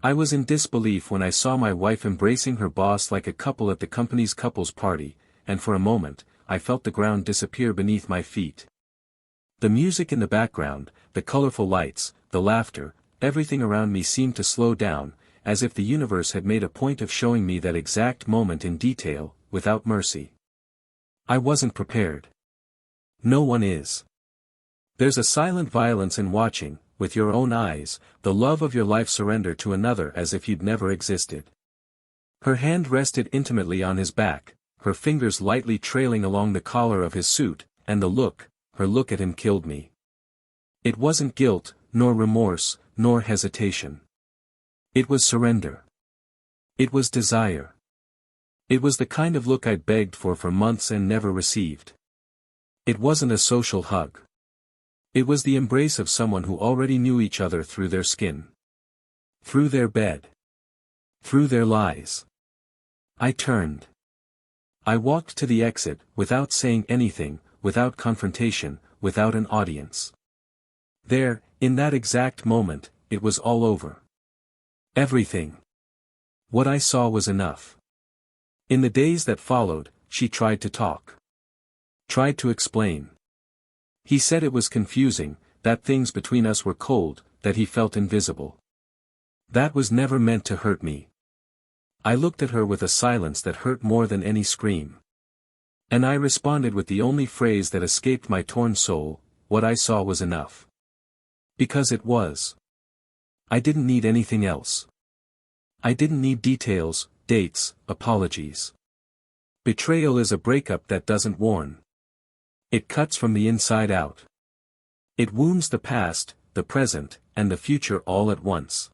I was in disbelief when I saw my wife embracing her boss like a couple at the company's couples party, and for a moment, I felt the ground disappear beneath my feet. The music in the background, the colorful lights, the laughter, everything around me seemed to slow down, as if the universe had made a point of showing me that exact moment in detail, without mercy. I wasn't prepared. No one is. There's a silent violence in watching, with your own eyes, the love of your life surrender to another as if you'd never existed. Her hand rested intimately on his back, her fingers lightly trailing along the collar of his suit, and her look at him killed me. It wasn't guilt, nor remorse, nor hesitation. It was surrender. It was desire. It was the kind of look I'd begged for months and never received. It wasn't a social hug. It was the embrace of someone who already knew each other through their skin. Through their bed. Through their lies. I turned. I walked to the exit, without saying anything, without confrontation, without an audience. There, in that exact moment, it was all over. Everything. What I saw was enough. In the days that followed, she tried to talk. Tried to explain. He said it was confusing, that things between us were cold, that he felt invisible. That was never meant to hurt me. I looked at her with a silence that hurt more than any scream. And I responded with the only phrase that escaped my torn soul, what I saw was enough. Because it was. I didn't need anything else. I didn't need details, dates, apologies. Betrayal is a breakup that doesn't warn. It cuts from the inside out. It wounds the past, the present, and the future all at once.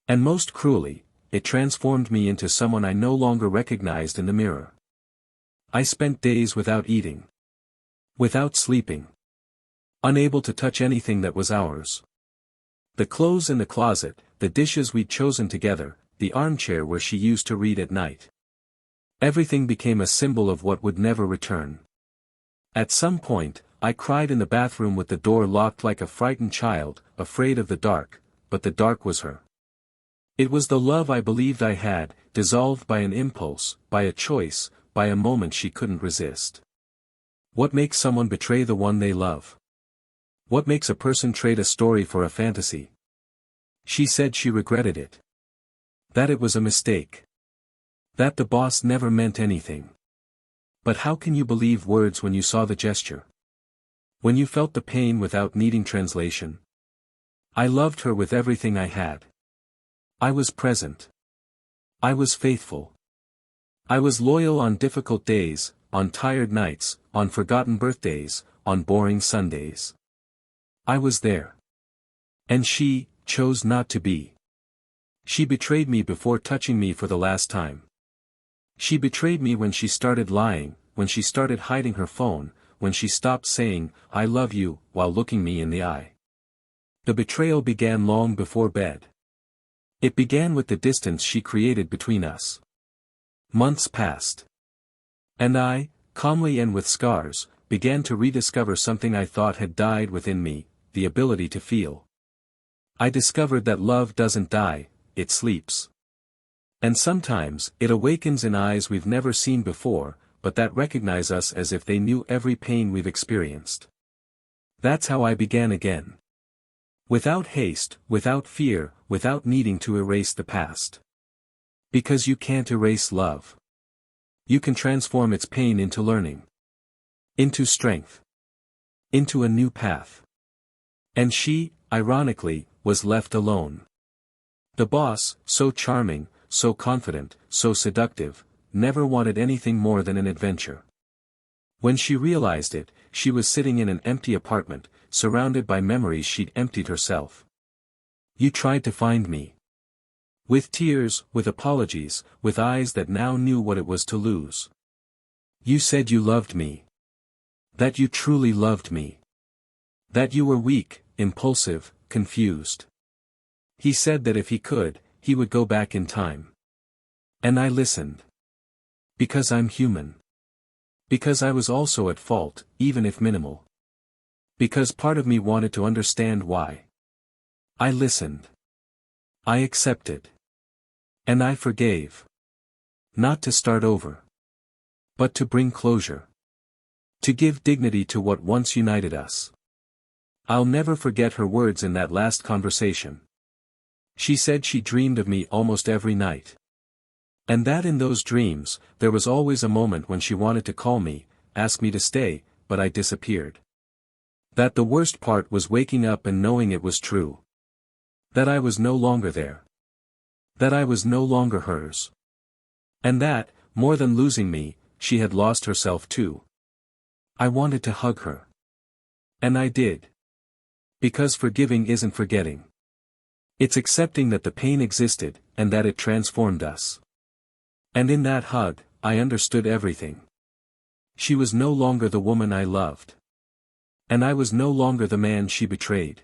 And most cruelly, it transformed me into someone I no longer recognized in the mirror. I spent days without eating. Without sleeping. Unable to touch anything that was ours. The clothes in the closet, the dishes we'd chosen together, the armchair where she used to read at night. Everything became a symbol of what would never return. At some point, I cried in the bathroom with the door locked like a frightened child, afraid of the dark, but the dark was her. It was the love I believed I had, dissolved by an impulse, by a choice, by a moment she couldn't resist. What makes someone betray the one they love? What makes a person trade a story for a fantasy? She said she regretted it. That it was a mistake. That the boss never meant anything. But how can you believe words when you saw the gesture? When you felt the pain without needing translation? I loved her with everything I had. I was present. I was faithful. I was loyal on difficult days, on tired nights, on forgotten birthdays, on boring Sundays. I was there. And she chose not to be. She betrayed me before touching me for the last time. She betrayed me when she started lying, when she started hiding her phone, when she stopped saying, "I love you," while looking me in the eye. The betrayal began long before bed. It began with the distance she created between us. Months passed. And I, calmly and with scars, began to rediscover something I thought had died within me, the ability to feel. I discovered that love doesn't die, it sleeps. And sometimes, it awakens in eyes we've never seen before, but that recognize us as if they knew every pain we've experienced. That's how I began again. Without haste, without fear, without needing to erase the past. Because you can't erase love. You can transform its pain into learning. Into strength. Into a new path. And she, ironically, was left alone. The boss, so charming, so confident, so seductive, never wanted anything more than an adventure. When she realized it, she was sitting in an empty apartment, surrounded by memories she'd emptied herself. You tried to find me. With tears, with apologies, with eyes that now knew what it was to lose. You said you loved me. That you truly loved me. That you were weak, impulsive, confused. He said that if he could, he would go back in time. And I listened. Because I'm human. Because I was also at fault, even if minimal. Because part of me wanted to understand why. I listened. I accepted. And I forgave. Not to start over. But to bring closure. To give dignity to what once united us. I'll never forget her words in that last conversation. She said she dreamed of me almost every night. And that in those dreams, there was always a moment when she wanted to call me, ask me to stay, but I disappeared. That the worst part was waking up and knowing it was true. That I was no longer there. That I was no longer hers. And that, more than losing me, she had lost herself too. I wanted to hug her. And I did. Because forgiving isn't forgetting. It's accepting that the pain existed, and that it transformed us. And in that hug, I understood everything. She was no longer the woman I loved. And I was no longer the man she betrayed.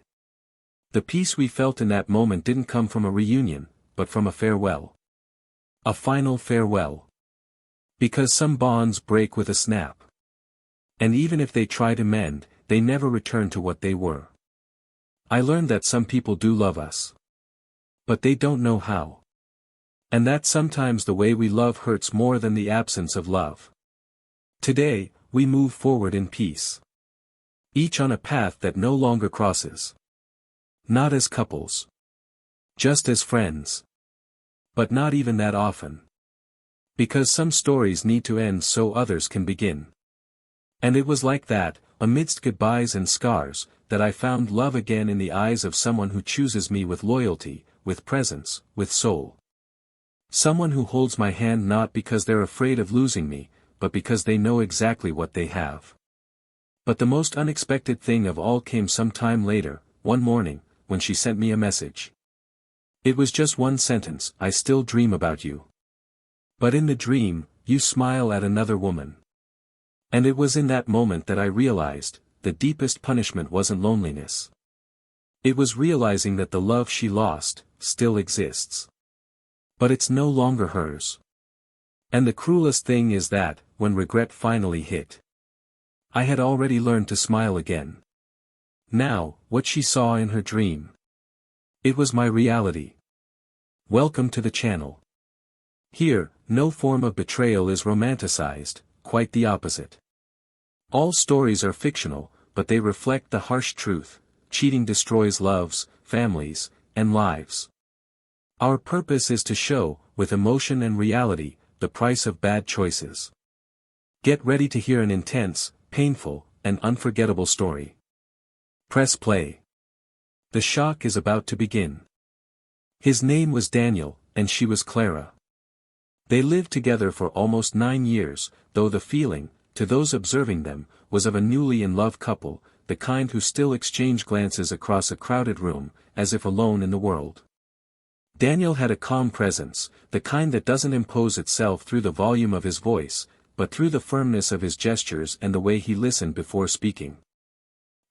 The peace we felt in that moment didn't come from a reunion, but from a farewell. A final farewell. Because some bonds break with a snap. And even if they try to mend, they never return to what they were. I learned that some people do love us. But they don't know how. And that sometimes the way we love hurts more than the absence of love. Today, we move forward in peace. Each on a path that no longer crosses. Not as couples. Just as friends. But not even that often. Because some stories need to end so others can begin. And it was like that, amidst goodbyes and scars, that I found love again in the eyes of someone who chooses me with loyalty, with presence, with soul. Someone who holds my hand not because they're afraid of losing me, but because they know exactly what they have. But the most unexpected thing of all came some time later, one morning, when she sent me a message. It was just one sentence: I still dream about you. But in the dream, you smile at another woman. And it was in that moment that I realized, the deepest punishment wasn't loneliness. It was realizing that the love she lost, still exists. But it's no longer hers. And the cruelest thing is that, when regret finally hit, I had already learned to smile again. Now, what she saw in her dream. It was my reality. Welcome to the channel. Here, no form of betrayal is romanticized, quite the opposite. All stories are fictional, but they reflect the harsh truth: cheating destroys loves, families, and lives. Our purpose is to show, with emotion and reality, the price of bad choices. Get ready to hear an intense, painful, and unforgettable story. Press play. The shock is about to begin. His name was Daniel, and she was Clara. They lived together for almost 9 years, though the feeling, to those observing them, was of a newly in love couple, the kind who still exchange glances across a crowded room, as if alone in the world. Daniel had a calm presence, the kind that doesn't impose itself through the volume of his voice, but through the firmness of his gestures and the way he listened before speaking.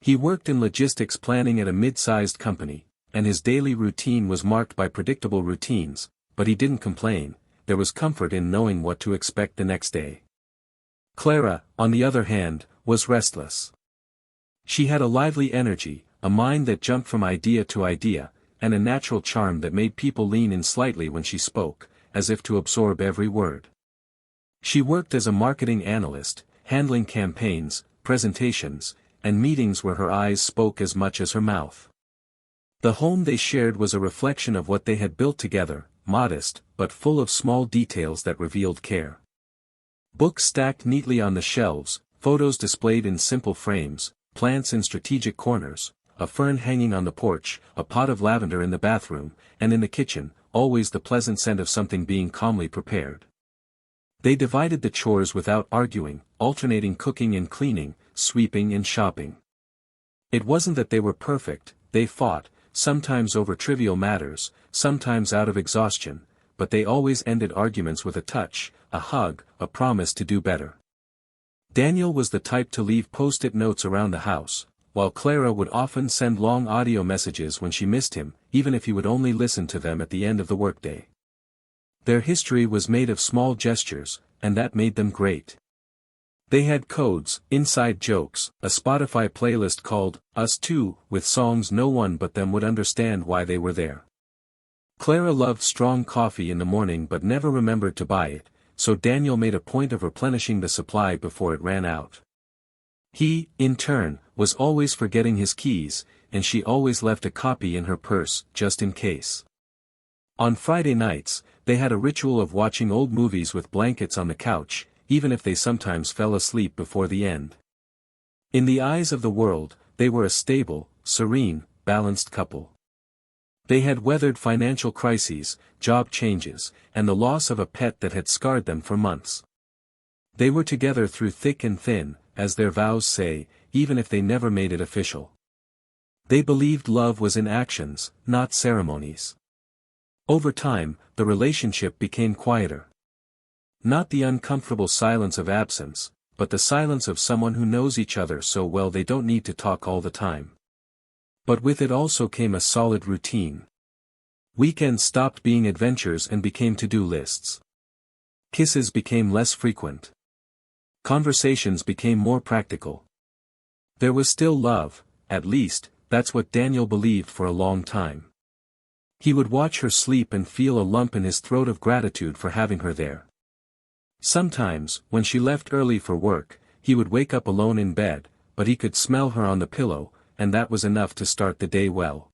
He worked in logistics planning at a mid-sized company, and his daily routine was marked by predictable routines, but he didn't complain. There was comfort in knowing what to expect the next day. Clara, on the other hand, was restless. She had a lively energy, a mind that jumped from idea to idea, and a natural charm that made people lean in slightly when she spoke, as if to absorb every word. She worked as a marketing analyst, handling campaigns, presentations, and meetings where her eyes spoke as much as her mouth. The home they shared was a reflection of what they had built together, modest, but full of small details that revealed care. Books stacked neatly on the shelves, photos displayed in simple frames, plants in strategic corners, a fern hanging on the porch, a pot of lavender in the bathroom, and in the kitchen, always the pleasant scent of something being calmly prepared. They divided the chores without arguing, alternating cooking and cleaning, sweeping and shopping. It wasn't that they were perfect, they fought, sometimes over trivial matters, sometimes out of exhaustion, but they always ended arguments with a touch, a hug, a promise to do better. Daniel was the type to leave post-it notes around the house, while Clara would often send long audio messages when she missed him, even if he would only listen to them at the end of the workday. Their history was made of small gestures, and that made them great. They had codes, inside jokes, a Spotify playlist called Us Two, with songs no one but them would understand why they were there. Clara loved strong coffee in the morning but never remembered to buy it, so Daniel made a point of replenishing the supply before it ran out. He, in turn, was always forgetting his keys, and she always left a copy in her purse, just in case. On Friday nights, they had a ritual of watching old movies with blankets on the couch, even if they sometimes fell asleep before the end. In the eyes of the world, they were a stable, serene, balanced couple. They had weathered financial crises, job changes, and the loss of a pet that had scarred them for months. They were together through thick and thin, as their vows say, even if they never made it official. They believed love was in actions, not ceremonies. Over time, the relationship became quieter. Not the uncomfortable silence of absence, but the silence of someone who knows each other so well they don't need to talk all the time. But with it also came a solid routine. Weekends stopped being adventures and became to-do lists. Kisses became less frequent. Conversations became more practical. There was still love, at least, that's what Daniel believed for a long time. He would watch her sleep and feel a lump in his throat of gratitude for having her there. Sometimes, when she left early for work, he would wake up alone in bed, but he could smell her on the pillow, and that was enough to start the day well.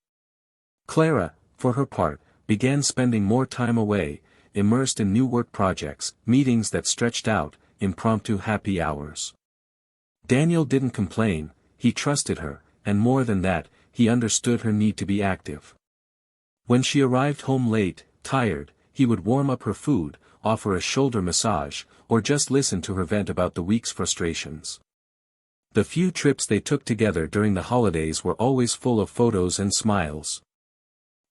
Clara, for her part, began spending more time away, immersed in new work projects, meetings that stretched out, impromptu happy hours. Daniel didn't complain, he trusted her, and more than that, he understood her need to be active. When she arrived home late, tired, he would warm up her food, offer a shoulder massage, or just listen to her vent about the week's frustrations. The few trips they took together during the holidays were always full of photos and smiles.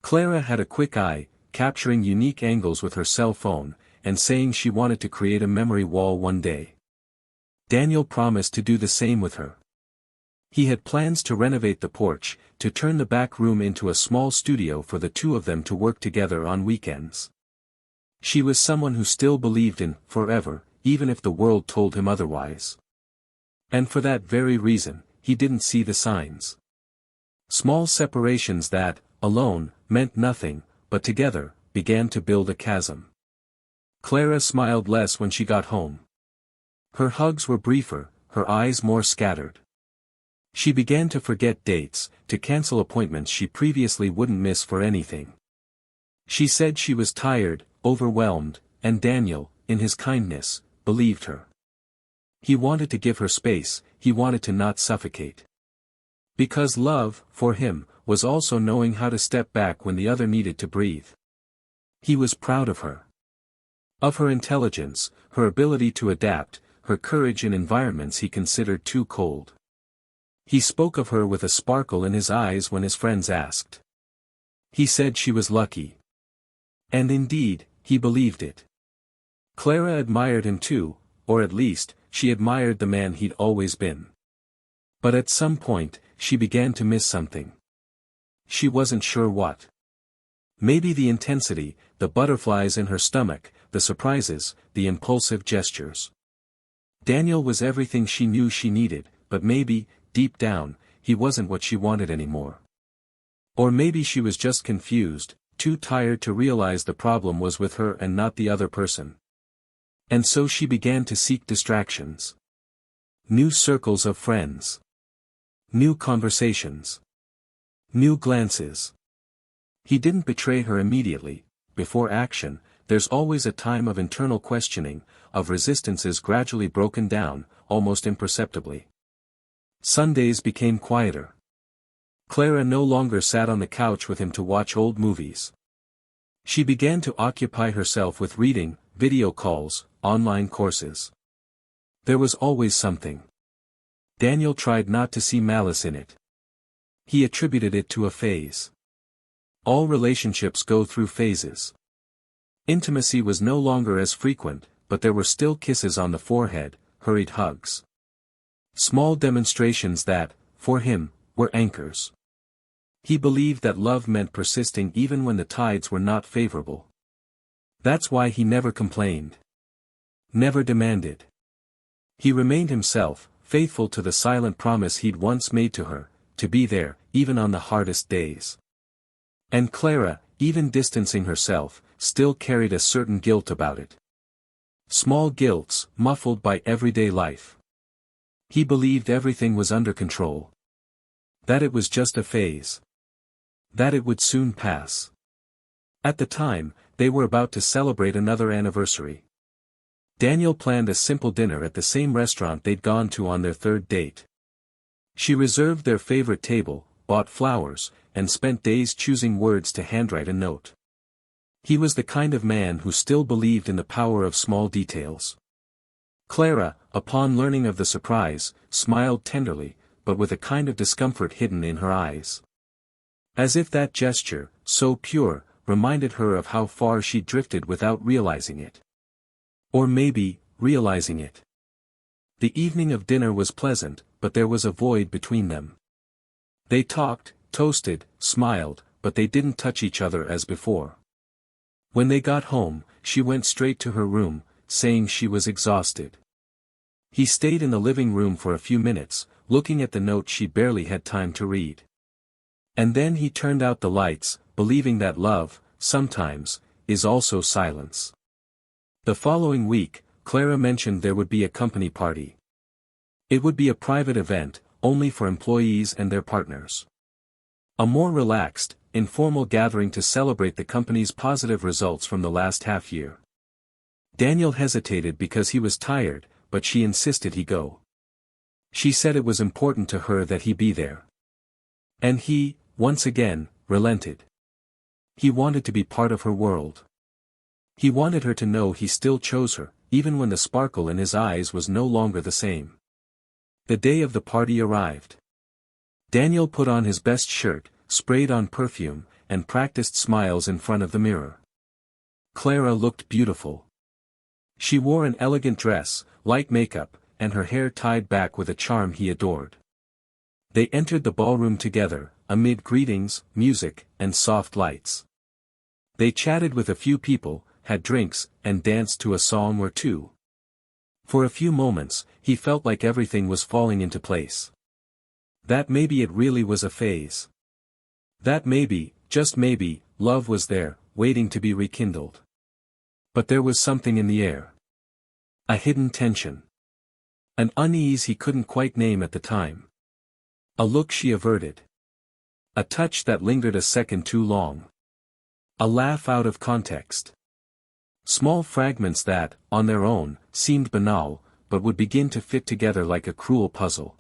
Clara had a quick eye, capturing unique angles with her cell phone, and saying she wanted to create a memory wall one day. Daniel promised to do the same with her. He had plans to renovate the porch, to turn the back room into a small studio for the two of them to work together on weekends. She was someone who still believed in forever, even if the world told him otherwise. And for that very reason, he didn't see the signs. Small separations that, alone, meant nothing, but together, began to build a chasm. Clara smiled less when she got home. Her hugs were briefer, her eyes more scattered. She began to forget dates, to cancel appointments she previously wouldn't miss for anything. She said she was tired, overwhelmed, and Daniel, in his kindness, believed her. He wanted to give her space, he wanted to not suffocate. Because love, for him, was also knowing how to step back when the other needed to breathe. He was proud of her. Of her intelligence, her ability to adapt, her courage in environments he considered too cold. He spoke of her with a sparkle in his eyes when his friends asked. He said she was lucky. And indeed, he believed it. Clara admired him too, or at least, she admired the man he'd always been. But at some point, she began to miss something. She wasn't sure what. Maybe the intensity, the butterflies in her stomach, the surprises, the impulsive gestures. Daniel was everything she knew she needed, but maybe, deep down, he wasn't what she wanted anymore. Or maybe she was just confused, too tired to realize the problem was with her and not the other person. And so she began to seek distractions. New circles of friends. New conversations. New glances. He didn't betray her immediately. Before action, there's always a time of internal questioning, of resistances gradually broken down, almost imperceptibly. Sundays became quieter. Clara no longer sat on the couch with him to watch old movies. She began to occupy herself with reading, video calls, online courses. There was always something. Daniel tried not to see malice in it. He attributed it to a phase. All relationships go through phases. Intimacy was no longer as frequent, but there were still kisses on the forehead, hurried hugs. Small demonstrations that, for him, were anchors. He believed that love meant persisting even when the tides were not favorable. That's why he never complained. Never demanded. He remained himself, faithful to the silent promise he'd once made to her, to be there, even on the hardest days. And Clara, even distancing herself, still carried a certain guilt about it. Small guilts, muffled by everyday life. He believed everything was under control. That it was just a phase. That it would soon pass. At the time, they were about to celebrate another anniversary. Daniel planned a simple dinner at the same restaurant they'd gone to on their third date. She reserved their favorite table, bought flowers, and spent days choosing words to handwrite a note. He was the kind of man who still believed in the power of small details. Clara, upon learning of the surprise, smiled tenderly, but with a kind of discomfort hidden in her eyes. As if that gesture, so pure, reminded her of how far she'd drifted without realizing it. Or maybe, realizing it. The evening of dinner was pleasant, but there was a void between them. They talked, toasted, smiled, but they didn't touch each other as before. When they got home, she went straight to her room, saying she was exhausted. He stayed in the living room for a few minutes, looking at the note she barely had time to read. And then he turned out the lights, believing that love, sometimes, is also silence. The following week, Clara mentioned there would be a company party. It would be a private event, only for employees and their partners. A more relaxed, informal gathering to celebrate the company's positive results from the last half year. Daniel hesitated because he was tired, but she insisted he go. She said it was important to her that he be there. And he, once again, relented. He wanted to be part of her world. He wanted her to know he still chose her, even when the sparkle in his eyes was no longer the same. The day of the party arrived. Daniel put on his best shirt, sprayed on perfume, and practiced smiles in front of the mirror. Clara looked beautiful. She wore an elegant dress, light makeup, and her hair tied back with a charm he adored. They entered the ballroom together, amid greetings, music, and soft lights. They chatted with a few people, had drinks, and danced to a song or two. For a few moments, he felt like everything was falling into place. That maybe it really was a phase. That maybe, just maybe, love was there, waiting to be rekindled. But there was something in the air. A hidden tension. An unease he couldn't quite name at the time. A look she averted. A touch that lingered a second too long. A laugh out of context. Small fragments that, on their own, seemed banal, but would begin to fit together like a cruel puzzle.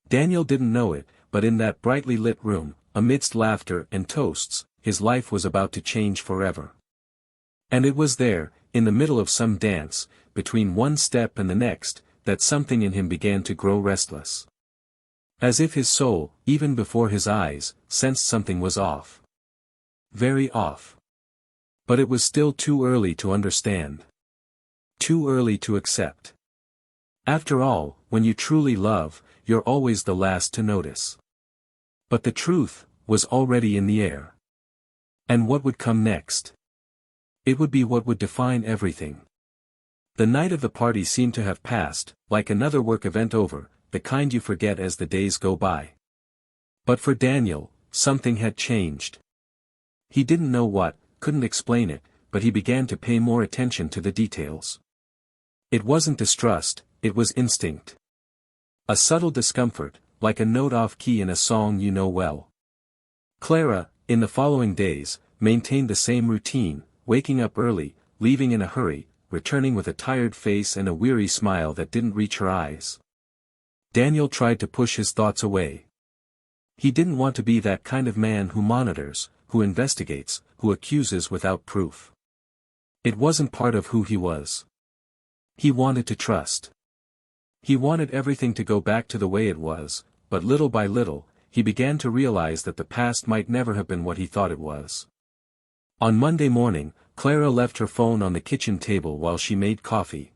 Daniel didn't know it, but in that brightly lit room, amidst laughter and toasts, his life was about to change forever. And it was there, in the middle of some dance, between one step and the next, that something in him began to grow restless. As if his soul, even before his eyes, sensed something was off. Very off. But it was still too early to understand. Too early to accept. After all, when you truly love, you're always the last to notice. But the truth was already in the air. And what would come next? It would be what would define everything. The night of the party seemed to have passed, like another work event over, the kind you forget as the days go by. But for Daniel, something had changed. He didn't know what, couldn't explain it, but he began to pay more attention to the details. It wasn't distrust, it was instinct. A subtle discomfort, like a note off key in a song you know well. Clara, in the following days, maintained the same routine, waking up early, leaving in a hurry, returning with a tired face and a weary smile that didn't reach her eyes. Daniel tried to push his thoughts away. He didn't want to be that kind of man who monitors, who investigates, who accuses without proof. It wasn't part of who he was. He wanted to trust. He wanted everything to go back to the way it was, but little by little, he began to realize that the past might never have been what he thought it was. On Monday morning, Clara left her phone on the kitchen table while she made coffee.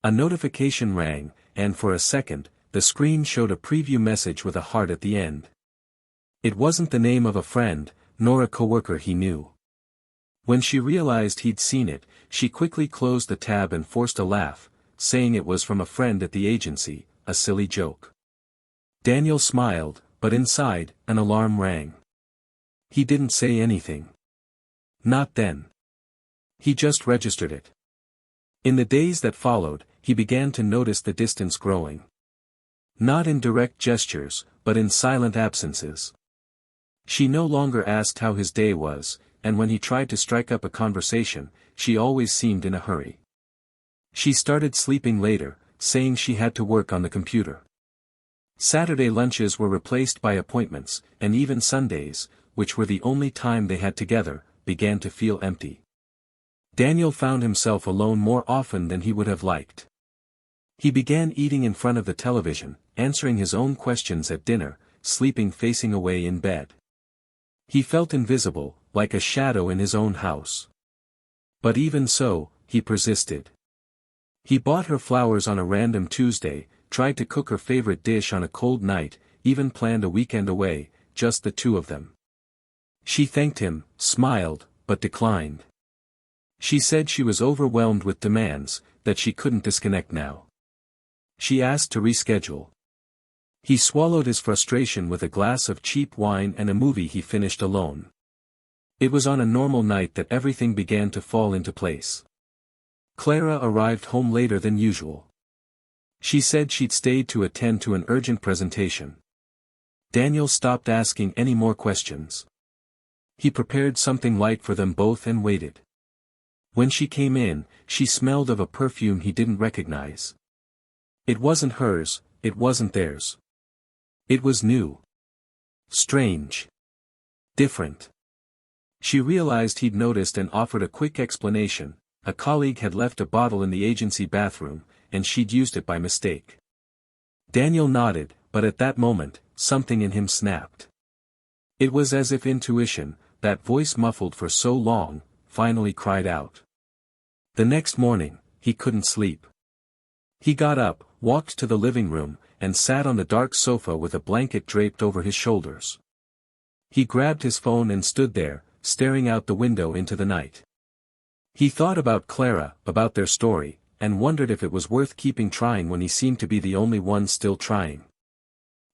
A notification rang, and for a second, the screen showed a preview message with a heart at the end. It wasn't the name of a friend, nor a coworker he knew. When she realized he'd seen it, she quickly closed the tab and forced a laugh, saying it was from a friend at the agency, a silly joke. Daniel smiled, but inside, an alarm rang. He didn't say anything. Not then. He just registered it. In the days that followed, he began to notice the distance growing. Not in direct gestures, but in silent absences. She no longer asked how his day was, and when he tried to strike up a conversation, she always seemed in a hurry. She started sleeping later, saying she had to work on the computer. Saturday lunches were replaced by appointments, and even Sundays, which were the only time they had together, began to feel empty. Daniel found himself alone more often than he would have liked. He began eating in front of the television, answering his own questions at dinner, sleeping facing away in bed. He felt invisible, like a shadow in his own house. But even so, he persisted. He bought her flowers on a random Tuesday, tried to cook her favorite dish on a cold night, even planned a weekend away, just the two of them. She thanked him, smiled, but declined. She said she was overwhelmed with demands, that she couldn't disconnect now. She asked to reschedule. He swallowed his frustration with a glass of cheap wine and a movie he finished alone. It was on a normal night that everything began to fall into place. Clara arrived home later than usual. She said she'd stayed to attend to an urgent presentation. Daniel stopped asking any more questions. He prepared something light for them both and waited. When she came in, she smelled of a perfume he didn't recognize. It wasn't hers, it wasn't theirs. It was new. Strange. Different. She realized he'd noticed and offered a quick explanation. A colleague had left a bottle in the agency bathroom, and she'd used it by mistake. Daniel nodded, but at that moment, something in him snapped. It was as if intuition, that voice muffled for so long, finally cried out. The next morning, he couldn't sleep. He got up, walked to the living room, and sat on the dark sofa with a blanket draped over his shoulders. He grabbed his phone and stood there, staring out the window into the night. He thought about Clara, about their story, and wondered if it was worth keeping trying when he seemed to be the only one still trying.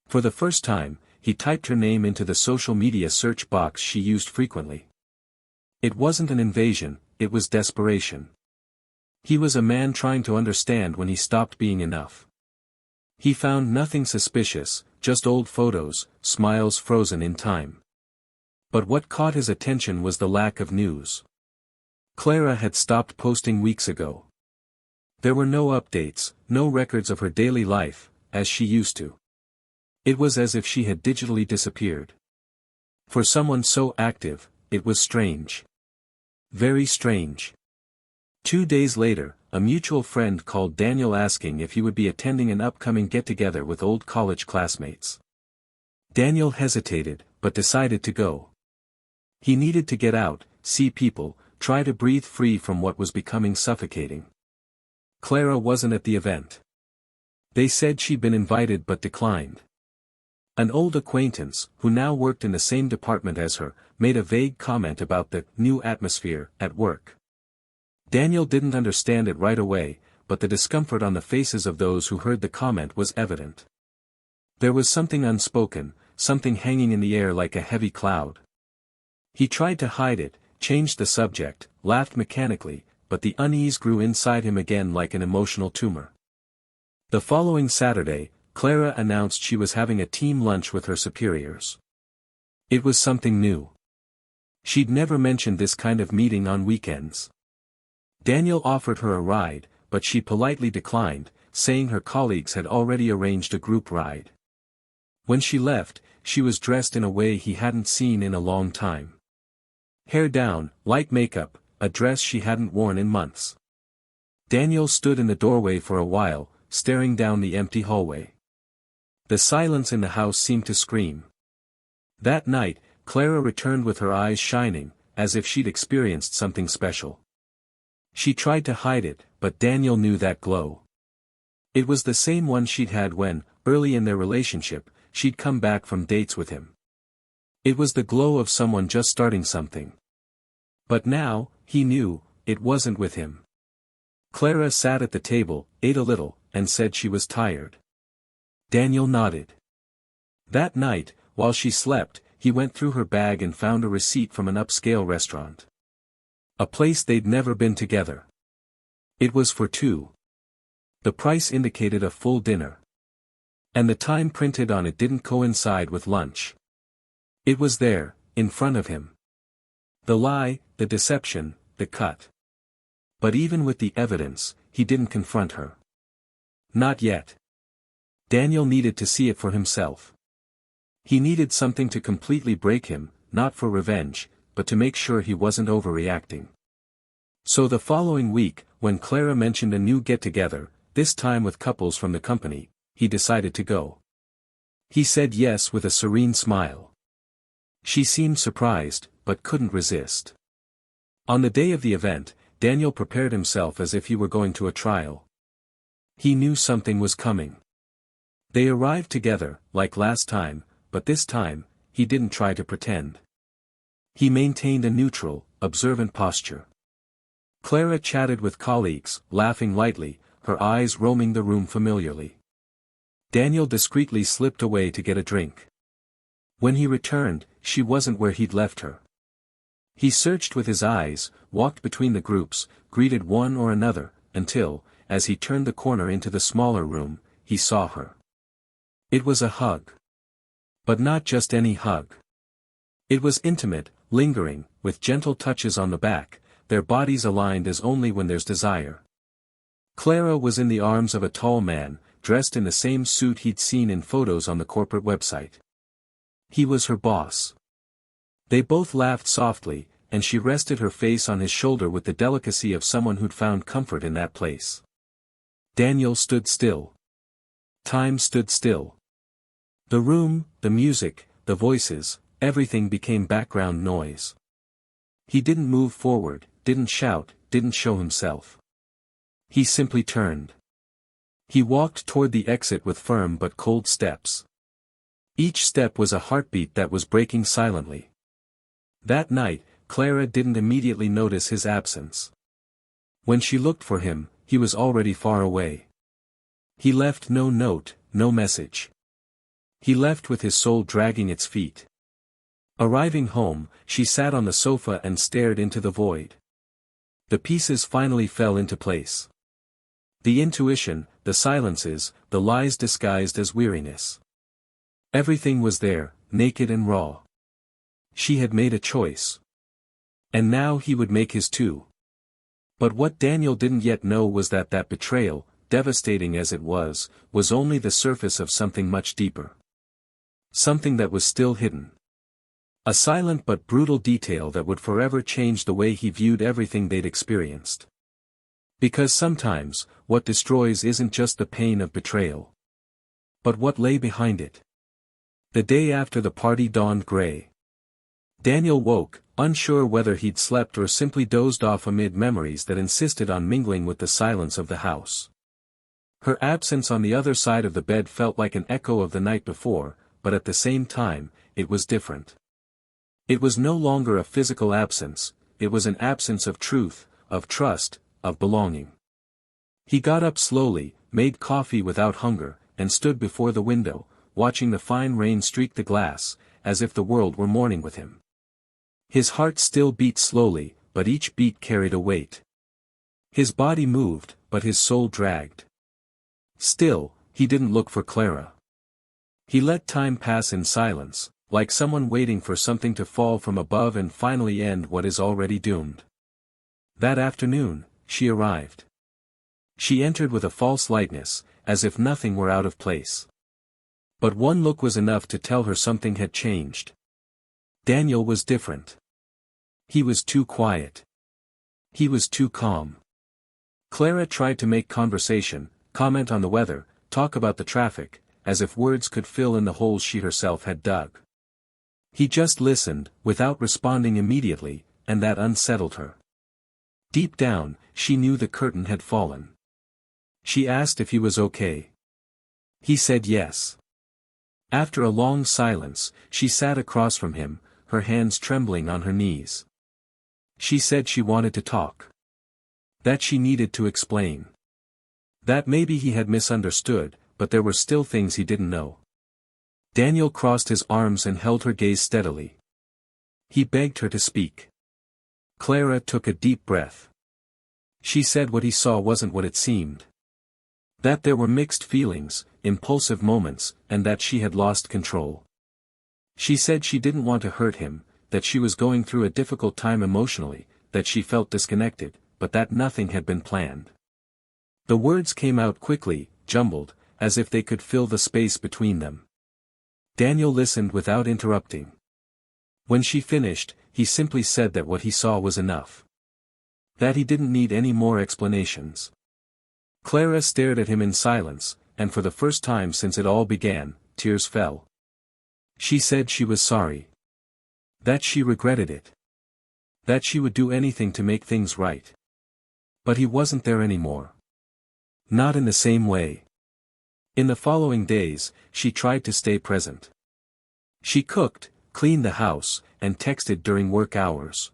For the first time, he typed her name into the social media search box she used frequently. It wasn't an invasion, it was desperation. He was a man trying to understand when he stopped being enough. He found nothing suspicious, just old photos, smiles frozen in time. But what caught his attention was the lack of news. Clara had stopped posting weeks ago. There were no updates, no records of her daily life, as she used to. It was as if she had digitally disappeared. For someone so active, it was strange. Very strange. 2 days later, a mutual friend called Daniel asking if he would be attending an upcoming get-together with old college classmates. Daniel hesitated, but decided to go. He needed to get out, see people, try to breathe free from what was becoming suffocating. Clara wasn't at the event. They said she'd been invited but declined. An old acquaintance, who now worked in the same department as her, made a vague comment about the new atmosphere at work. Daniel didn't understand it right away, but the discomfort on the faces of those who heard the comment was evident. There was something unspoken, something hanging in the air like a heavy cloud. He tried to hide it, changed the subject, laughed mechanically, but the unease grew inside him again like an emotional tumor. The following Saturday, Clara announced she was having a team lunch with her superiors. It was something new. She'd never mentioned this kind of meeting on weekends. Daniel offered her a ride, but she politely declined, saying her colleagues had already arranged a group ride. When she left, she was dressed in a way he hadn't seen in a long time. Hair down, light makeup, a dress she hadn't worn in months. Daniel stood in the doorway for a while, staring down the empty hallway. The silence in the house seemed to scream. That night, Clara returned with her eyes shining, as if she'd experienced something special. She tried to hide it, but Daniel knew that glow. It was the same one she'd had when, early in their relationship, she'd come back from dates with him. It was the glow of someone just starting something. But now, he knew, it wasn't with him. Clara sat at the table, ate a little, and said she was tired. Daniel nodded. That night, while she slept, he went through her bag and found a receipt from an upscale restaurant. A place they'd never been together. It was for two. The price indicated a full dinner. And the time printed on it didn't coincide with lunch. It was there, in front of him. The lie, the deception, the cut. But even with the evidence, he didn't confront her. Not yet. Daniel needed to see it for himself. He needed something to completely break him, not for revenge, but to make sure he wasn't overreacting. So the following week, when Clara mentioned a new get-together, this time with couples from the company, he decided to go. He said yes with a serene smile. She seemed surprised, but couldn't resist. On the day of the event, Daniel prepared himself as if he were going to a trial. He knew something was coming. They arrived together, like last time, but this time, he didn't try to pretend. He maintained a neutral, observant posture. Clara chatted with colleagues, laughing lightly, her eyes roaming the room familiarly. Daniel discreetly slipped away to get a drink. When he returned, she wasn't where he'd left her. He searched with his eyes, walked between the groups, greeted one or another, until, as he turned the corner into the smaller room, he saw her. It was a hug. But not just any hug. It was intimate, lingering, with gentle touches on the back, their bodies aligned as only when there's desire. Clara was in the arms of a tall man, dressed in the same suit he'd seen in photos on the corporate website. He was her boss. They both laughed softly, and she rested her face on his shoulder with the delicacy of someone who'd found comfort in that place. Daniel stood still. Time stood still. The room, the music, the voices, everything became background noise. He didn't move forward, didn't shout, didn't show himself. He simply turned. He walked toward the exit with firm but cold steps. Each step was a heartbeat that was breaking silently. That night, Clara didn't immediately notice his absence. When she looked for him, he was already far away. He left no note, no message. He left with his soul dragging its feet. Arriving home, she sat on the sofa and stared into the void. The pieces finally fell into place. The intuition, the silences, the lies disguised as weariness. Everything was there, naked and raw. She had made a choice. And now he would make his too. But what Daniel didn't yet know was that betrayal, devastating as it was only the surface of something much deeper. Something that was still hidden. A silent but brutal detail that would forever change the way he viewed everything they'd experienced. Because sometimes, what destroys isn't just the pain of betrayal, but what lay behind it. The day after the party dawned gray. Daniel woke, unsure whether he'd slept or simply dozed off amid memories that insisted on mingling with the silence of the house. Her absence on the other side of the bed felt like an echo of the night before, but at the same time, it was different. It was no longer a physical absence, it was an absence of truth, of trust, of belonging. He got up slowly, made coffee without hunger, and stood before the window, watching the fine rain streak the glass, as if the world were mourning with him. His heart still beat slowly, but each beat carried a weight. His body moved, but his soul dragged. Still, he didn't look for Clara. He let time pass in silence, like someone waiting for something to fall from above and finally end what is already doomed. That afternoon, she arrived. She entered with a false lightness, as if nothing were out of place. But one look was enough to tell her something had changed. Daniel was different. He was too quiet. He was too calm. Clara tried to make conversation, comment on the weather, talk about the traffic, as if words could fill in the holes she herself had dug. He just listened, without responding immediately, and that unsettled her. Deep down, she knew the curtain had fallen. She asked if he was okay. He said yes. After a long silence, she sat across from him, her hands trembling on her knees. She said she wanted to talk. That she needed to explain. That maybe he had misunderstood, but there were still things he didn't know. Daniel crossed his arms and held her gaze steadily. He begged her to speak. Clara took a deep breath. She said what he saw wasn't what it seemed. That there were mixed feelings, impulsive moments, and that she had lost control. She said she didn't want to hurt him, that she was going through a difficult time emotionally, that she felt disconnected, but that nothing had been planned. The words came out quickly, jumbled, as if they could fill the space between them. Daniel listened without interrupting. When she finished, he simply said that what he saw was enough. That he didn't need any more explanations. Clara stared at him in silence, and for the first time since it all began, tears fell. She said she was sorry. That she regretted it. That she would do anything to make things right. But he wasn't there anymore. Not in the same way. In the following days, she tried to stay present. She cooked, cleaned the house, and texted during work hours.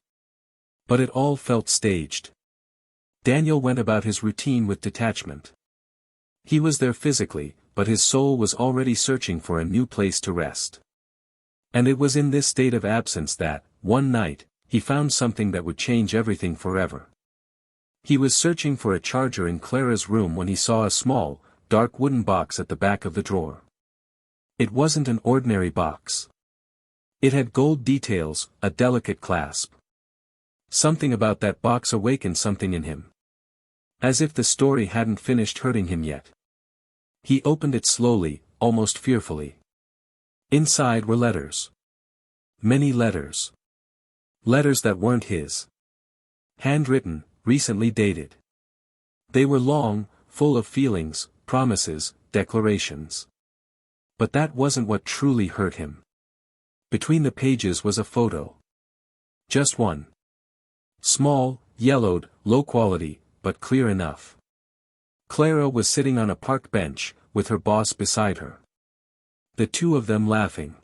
But it all felt staged. Daniel went about his routine with detachment. He was there physically, but his soul was already searching for a new place to rest. And it was in this state of absence that, one night, he found something that would change everything forever. He was searching for a charger in Clara's room when he saw a small, dark wooden box at the back of the drawer. It wasn't an ordinary box. It had gold details, a delicate clasp. Something about that box awakened something in him. As if the story hadn't finished hurting him yet. He opened it slowly, almost fearfully. Inside were letters. Many letters. Letters that weren't his. Handwritten, recently dated. They were long, full of feelings, promises, declarations. But that wasn't what truly hurt him. Between the pages was a photo. Just one. Small, yellowed, low quality, but clear enough. Clara was sitting on a park bench, with her boss beside her. The two of them laughing.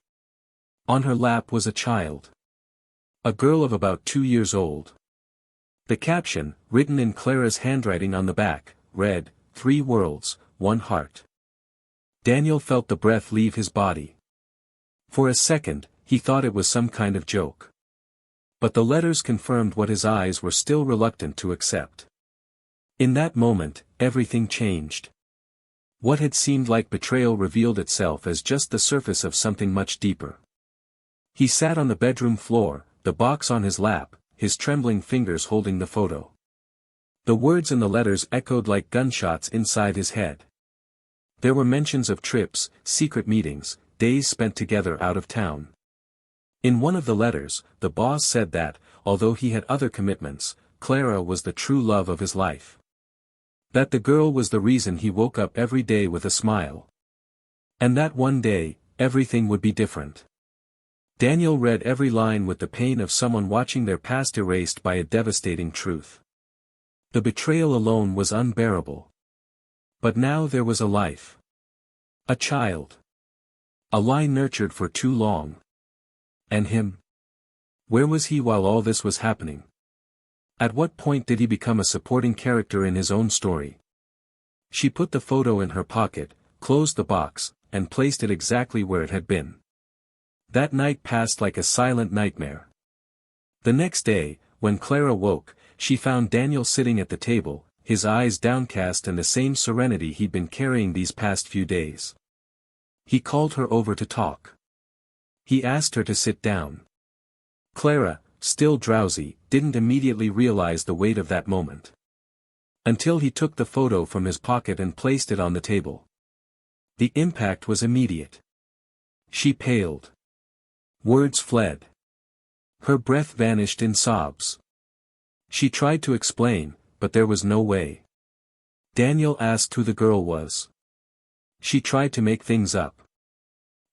On her lap was a child. A girl of about 2 years old. The caption, written in Clara's handwriting on the back, read, 3 worlds, 1 heart. Daniel felt the breath leave his body. For a second, he thought it was some kind of joke. But the letters confirmed what his eyes were still reluctant to accept. In that moment, everything changed. What had seemed like betrayal revealed itself as just the surface of something much deeper. He sat on the bedroom floor, the box on his lap, his trembling fingers holding the photo. The words in the letters echoed like gunshots inside his head. There were mentions of trips, secret meetings, days spent together out of town. In one of the letters, the boss said that, although he had other commitments, Clara was the true love of his life. That the girl was the reason he woke up every day with a smile. And that one day, everything would be different. Daniel read every line with the pain of someone watching their past erased by a devastating truth. The betrayal alone was unbearable. But now there was a life. A child. A lie nurtured for too long. And him? Where was he while all this was happening? At what point did he become a supporting character in his own story? She put the photo in her pocket, closed the box, and placed it exactly where it had been. That night passed like a silent nightmare. The next day, when Clara woke, she found Daniel sitting at the table, his eyes downcast and the same serenity he'd been carrying these past few days. He called her over to talk. He asked her to sit down. Clara, still drowsy, didn't immediately realize the weight of that moment. Until he took the photo from his pocket and placed it on the table. The impact was immediate. She paled. Words fled. Her breath vanished in sobs. She tried to explain, but there was no way. Daniel asked who the girl was. She tried to make things up.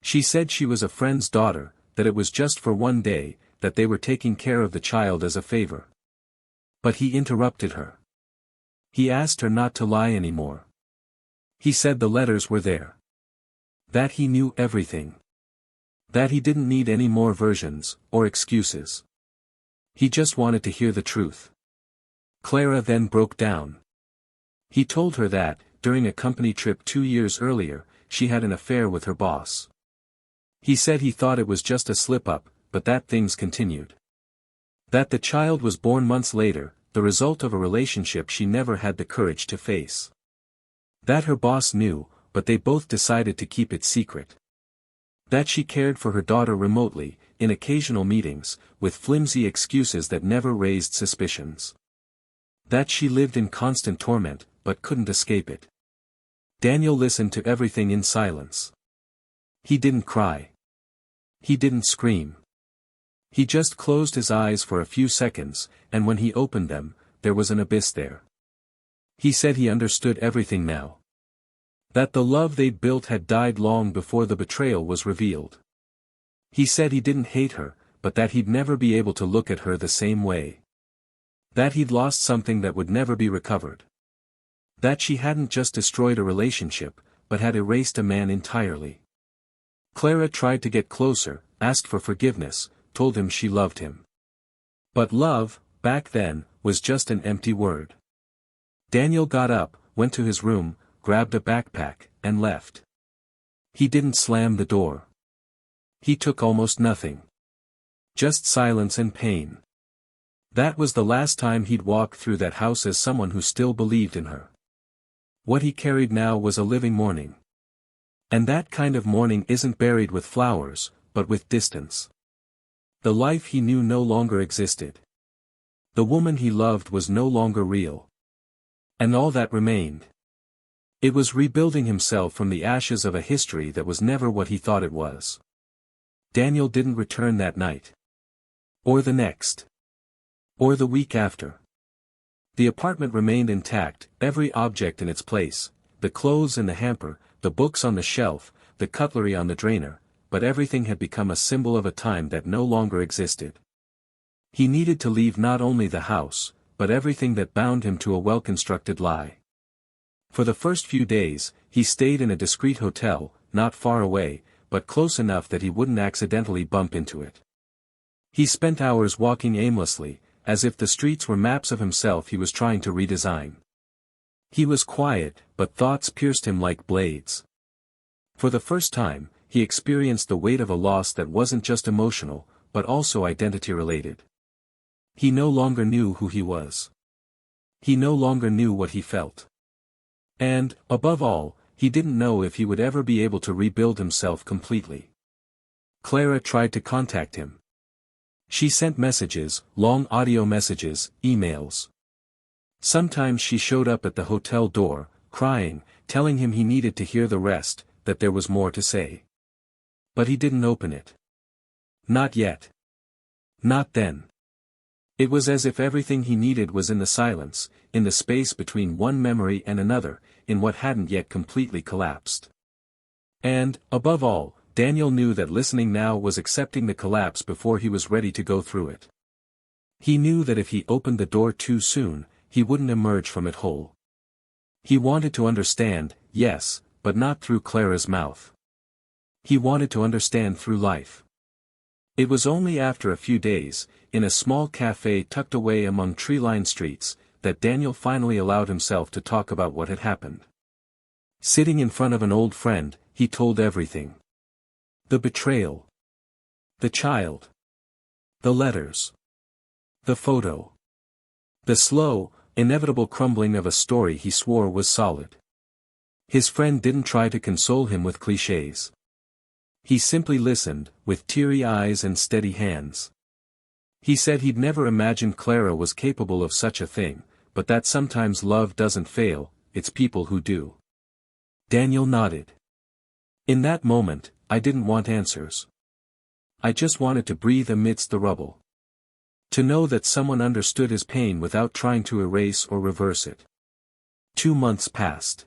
She said she was a friend's daughter, that it was just for one day, that they were taking care of the child as a favor. But he interrupted her. He asked her not to lie anymore. He said the letters were there. That he knew everything. That he didn't need any more versions, or excuses. He just wanted to hear the truth. Clara then broke down. He told her that, during a company trip 2 years earlier, she had an affair with her boss. He said he thought it was just a slip-up, but that things continued. That the child was born months later, the result of a relationship she never had the courage to face. That her boss knew, but they both decided to keep it secret. That she cared for her daughter remotely, in occasional meetings, with flimsy excuses that never raised suspicions. That she lived in constant torment, but couldn't escape it. Daniel listened to everything in silence. He didn't cry. He didn't scream. He just closed his eyes for a few seconds, and when he opened them, there was an abyss there. He said he understood everything now. That the love they'd built had died long before the betrayal was revealed. He said he didn't hate her, but that he'd never be able to look at her the same way. That he'd lost something that would never be recovered. That she hadn't just destroyed a relationship, but had erased a man entirely. Clara tried to get closer, asked for forgiveness, told him she loved him. But love, back then, was just an empty word. Daniel got up, went to his room, grabbed a backpack, and left. He didn't slam the door. He took almost nothing. Just silence and pain. That was the last time he'd walk through that house as someone who still believed in her. What he carried now was a living mourning. And that kind of mourning isn't buried with flowers, but with distance. The life he knew no longer existed. The woman he loved was no longer real. And all that remained. It was rebuilding himself from the ashes of a history that was never what he thought it was. Daniel didn't return that night. Or the next. Or the week after. The apartment remained intact, every object in its place, the clothes in the hamper, the books on the shelf, the cutlery on the drainer, but everything had become a symbol of a time that no longer existed. He needed to leave not only the house, but everything that bound him to a well-constructed lie. For the first few days, he stayed in a discreet hotel, not far away, but close enough that he wouldn't accidentally bump into it. He spent hours walking aimlessly, as if the streets were maps of himself he was trying to redesign. He was quiet, but thoughts pierced him like blades. For the first time, he experienced the weight of a loss that wasn't just emotional, but also identity-related. He no longer knew who he was. He no longer knew what he felt. And, above all, he didn't know if he would ever be able to rebuild himself completely. Clara tried to contact him. She sent messages, long audio messages, emails. Sometimes she showed up at the hotel door, crying, telling him he needed to hear the rest, that there was more to say. But he didn't open it. Not yet. Not then. It was as if everything he needed was in the silence, in the space between one memory and another, in what hadn't yet completely collapsed. And, above all, Daniel knew that listening now was accepting the collapse before he was ready to go through it. He knew that if he opened the door too soon, he wouldn't emerge from it whole. He wanted to understand, yes, but not through Clara's mouth. He wanted to understand through life. It was only after a few days, in a small cafe tucked away among tree-lined streets, that Daniel finally allowed himself to talk about what had happened. Sitting in front of an old friend, he told everything. The betrayal. The child. The letters. The photo. The slow, inevitable crumbling of a story he swore was solid. His friend didn't try to console him with clichés. He simply listened, with teary eyes and steady hands. He said he'd never imagined Clara was capable of such a thing, but that sometimes love doesn't fail, it's people who do. Daniel nodded. In that moment, I didn't want answers. I just wanted to breathe amidst the rubble. To know that someone understood his pain without trying to erase or reverse it. 2 months passed.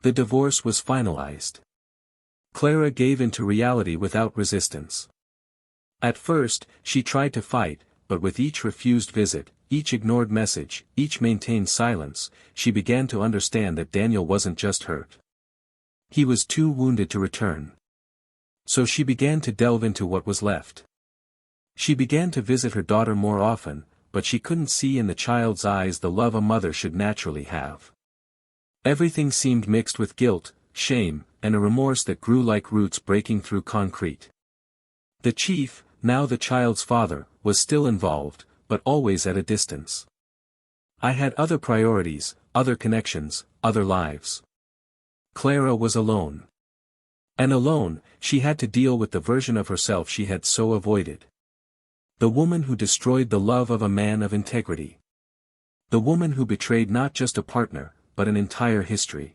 The divorce was finalized. Clara gave in to reality without resistance. At first, she tried to fight, but with each refused visit, each ignored message, each maintained silence, she began to understand that Daniel wasn't just hurt. He was too wounded to return. So she began to delve into what was left. She began to visit her daughter more often, but she couldn't see in the child's eyes the love a mother should naturally have. Everything seemed mixed with guilt, shame, and a remorse that grew like roots breaking through concrete. The chief, now the child's father, was still involved, but always at a distance. I had other priorities, other connections, other lives. Clara was alone. And alone, she had to deal with the version of herself she had so avoided. The woman who destroyed the love of a man of integrity. The woman who betrayed not just a partner, but an entire history.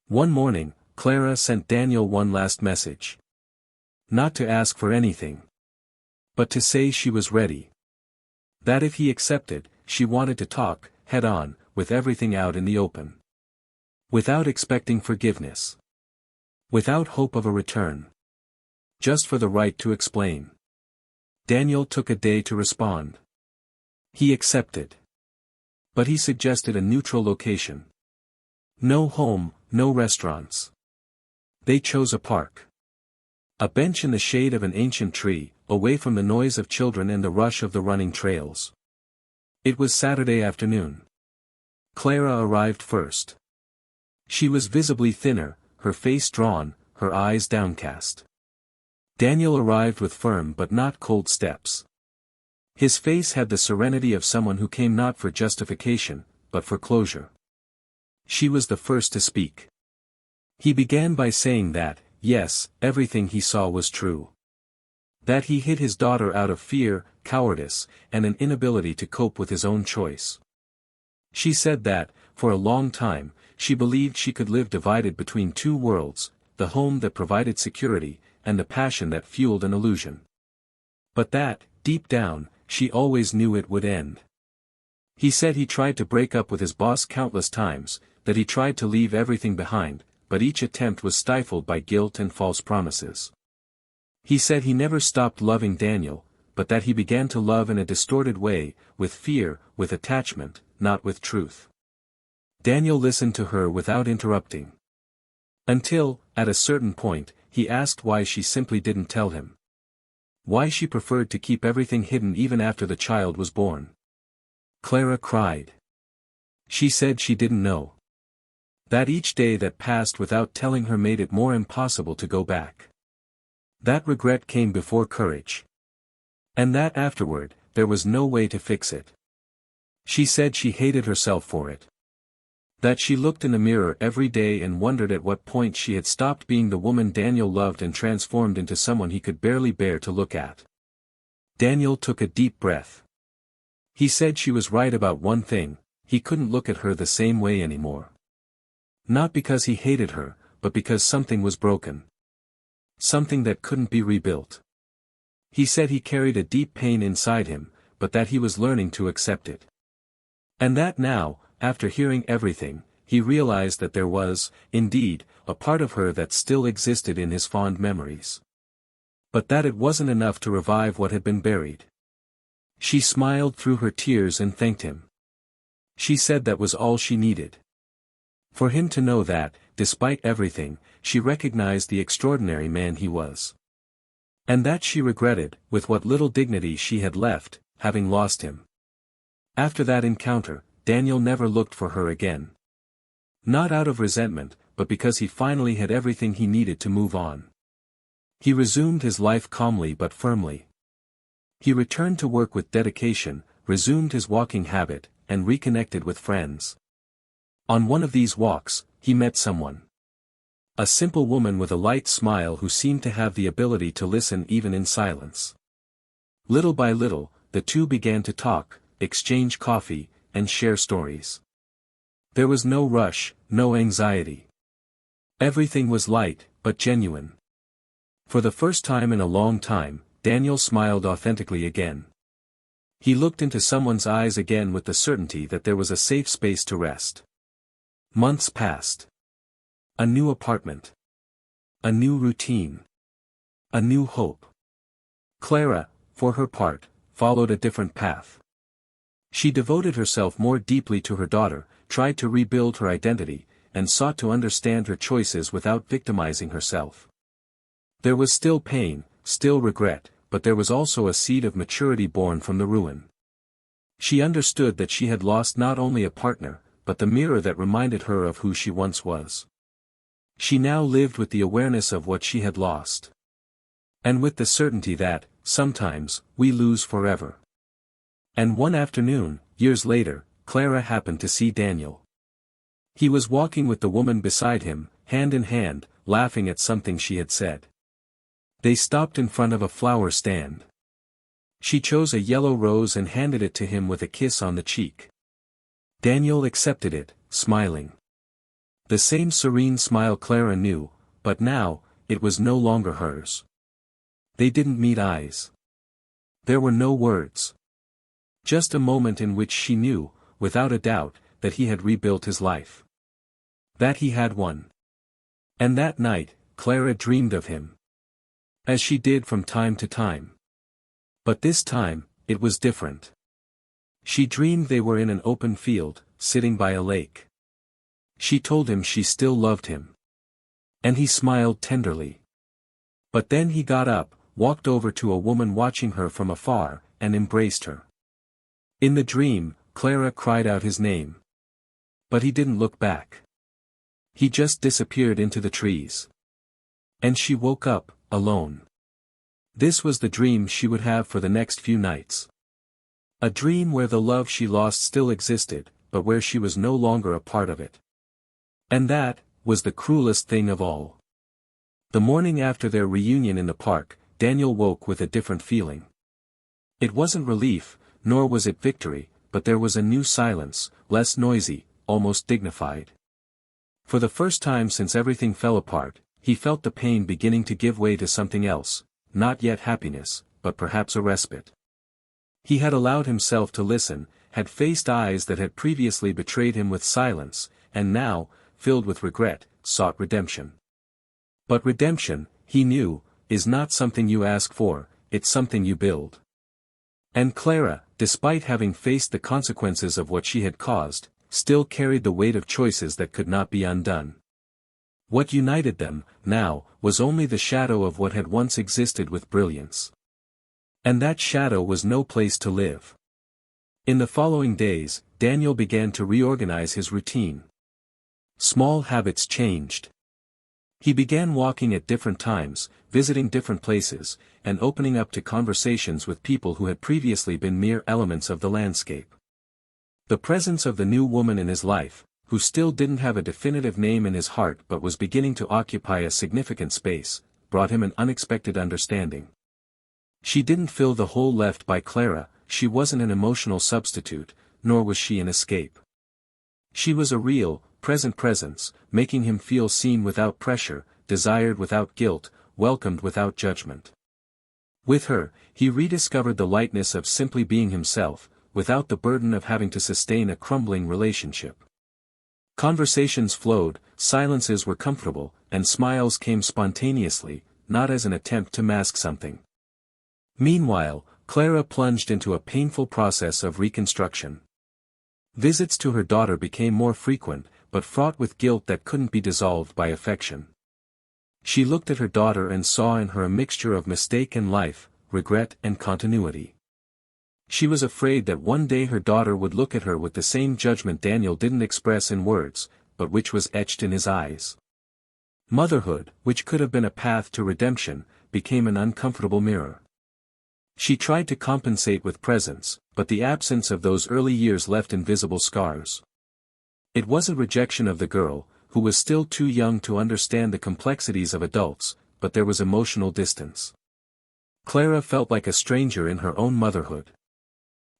One morning, Clara sent Daniel one last message. Not to ask for anything, but to say she was ready. That if he accepted, she wanted to talk, head on, with everything out in the open. Without expecting forgiveness. Without hope of a return. Just for the right to explain. Daniel took a day to respond. He accepted. But he suggested a neutral location. No home, no restaurants. They chose a park. A bench in the shade of an ancient tree, away from the noise of children and the rush of the running trails. It was Saturday afternoon. Clara arrived first. She was visibly thinner, her face drawn, her eyes downcast. Daniel arrived with firm but not cold steps. His face had the serenity of someone who came not for justification, but for closure. She was the first to speak. He began by saying that, yes, everything he saw was true. That he hid his daughter out of fear, cowardice, and an inability to cope with his own choice. She said that, for a long time, she believed she could live divided between two worlds, the home that provided security, and the passion that fueled an illusion. But that, deep down, she always knew it would end. He said he tried to break up with his boss countless times, that he tried to leave everything behind, but each attempt was stifled by guilt and false promises. He said he never stopped loving Daniel, but that he began to love in a distorted way, with fear, with attachment, not with truth. Daniel listened to her without interrupting. Until, at a certain point, he asked why she simply didn't tell him. Why she preferred to keep everything hidden even after the child was born. Clara cried. She said she didn't know. That each day that passed without telling her made it more impossible to go back. That regret came before courage. And that afterward, there was no way to fix it. She said she hated herself for it. That she looked in the mirror every day and wondered at what point she had stopped being the woman Daniel loved and transformed into someone he could barely bear to look at. Daniel took a deep breath. He said she was right about one thing, he couldn't look at her the same way anymore. Not because he hated her, but because something was broken. Something that couldn't be rebuilt. He said he carried a deep pain inside him, but that he was learning to accept it. And that now, after hearing everything, he realized that there was, indeed, a part of her that still existed in his fond memories. But that it wasn't enough to revive what had been buried. She smiled through her tears and thanked him. She said that was all she needed. For him to know that, despite everything, she recognized the extraordinary man he was. And that she regretted, with what little dignity she had left, having lost him. After that encounter, Daniel never looked for her again. Not out of resentment, but because he finally had everything he needed to move on. He resumed his life calmly but firmly. He returned to work with dedication, resumed his walking habit, and reconnected with friends. On one of these walks, he met someone. A simple woman with a light smile who seemed to have the ability to listen even in silence. Little by little, the two began to talk, exchange coffee, and share stories. There was no rush, no anxiety. Everything was light, but genuine. For the first time in a long time, Daniel smiled authentically again. He looked into someone's eyes again with the certainty that there was a safe space to rest. Months passed. A new apartment. A new routine. A new hope. Clara, for her part, followed a different path. She devoted herself more deeply to her daughter, tried to rebuild her identity, and sought to understand her choices without victimizing herself. There was still pain, still regret, but there was also a seed of maturity born from the ruin. She understood that she had lost not only a partner, but the mirror that reminded her of who she once was. She now lived with the awareness of what she had lost. And with the certainty that, sometimes, we lose forever. And one afternoon, years later, Clara happened to see Daniel. He was walking with the woman beside him, hand in hand, laughing at something she had said. They stopped in front of a flower stand. She chose a yellow rose and handed it to him with a kiss on the cheek. Daniel accepted it, smiling. The same serene smile Clara knew, but now, it was no longer hers. They didn't meet eyes. There were no words. Just a moment in which she knew, without a doubt, that he had rebuilt his life. That he had won. And that night, Clara dreamed of him. As she did from time to time. But this time, it was different. She dreamed they were in an open field, sitting by a lake. She told him she still loved him. And he smiled tenderly. But then he got up, walked over to a woman watching her from afar, and embraced her. In the dream, Clara cried out his name. But he didn't look back. He just disappeared into the trees. And she woke up, alone. This was the dream she would have for the next few nights. A dream where the love she lost still existed, but where she was no longer a part of it. And that was the cruelest thing of all. The morning after their reunion in the park, Daniel woke with a different feeling. It wasn't relief, nor was it victory, but there was a new silence, less noisy, almost dignified. For the first time since everything fell apart, he felt the pain beginning to give way to something else, not yet happiness, but perhaps a respite. He had allowed himself to listen, had faced eyes that had previously betrayed him with silence, and now, filled with regret, sought redemption. But redemption, he knew, is not something you ask for, it's something you build. And Clara, despite having faced the consequences of what she had caused, still carried the weight of choices that could not be undone. What united them, now, was only the shadow of what had once existed with brilliance. And that shadow was no place to live. In the following days, Daniel began to reorganize his routine. Small habits changed. He began walking at different times, visiting different places, and opening up to conversations with people who had previously been mere elements of the landscape. The presence of the new woman in his life, who still didn't have a definitive name in his heart but was beginning to occupy a significant space, brought him an unexpected understanding. She didn't fill the hole left by Clara, she wasn't an emotional substitute, nor was she an escape. She was a real, present presence, making him feel seen without pressure, desired without guilt, welcomed without judgment. With her, he rediscovered the lightness of simply being himself, without the burden of having to sustain a crumbling relationship. Conversations flowed, silences were comfortable, and smiles came spontaneously, not as an attempt to mask something. Meanwhile, Clara plunged into a painful process of reconstruction. Visits to her daughter became more frequent, but fraught with guilt that couldn't be dissolved by affection. She looked at her daughter and saw in her a mixture of mistake and life, regret and continuity. She was afraid that one day her daughter would look at her with the same judgment Daniel didn't express in words, but which was etched in his eyes. Motherhood, which could have been a path to redemption, became an uncomfortable mirror. She tried to compensate with presence, but the absence of those early years left invisible scars. It wasn't rejection of the girl, who was still too young to understand the complexities of adults, but there was emotional distance. Clara felt like a stranger in her own motherhood.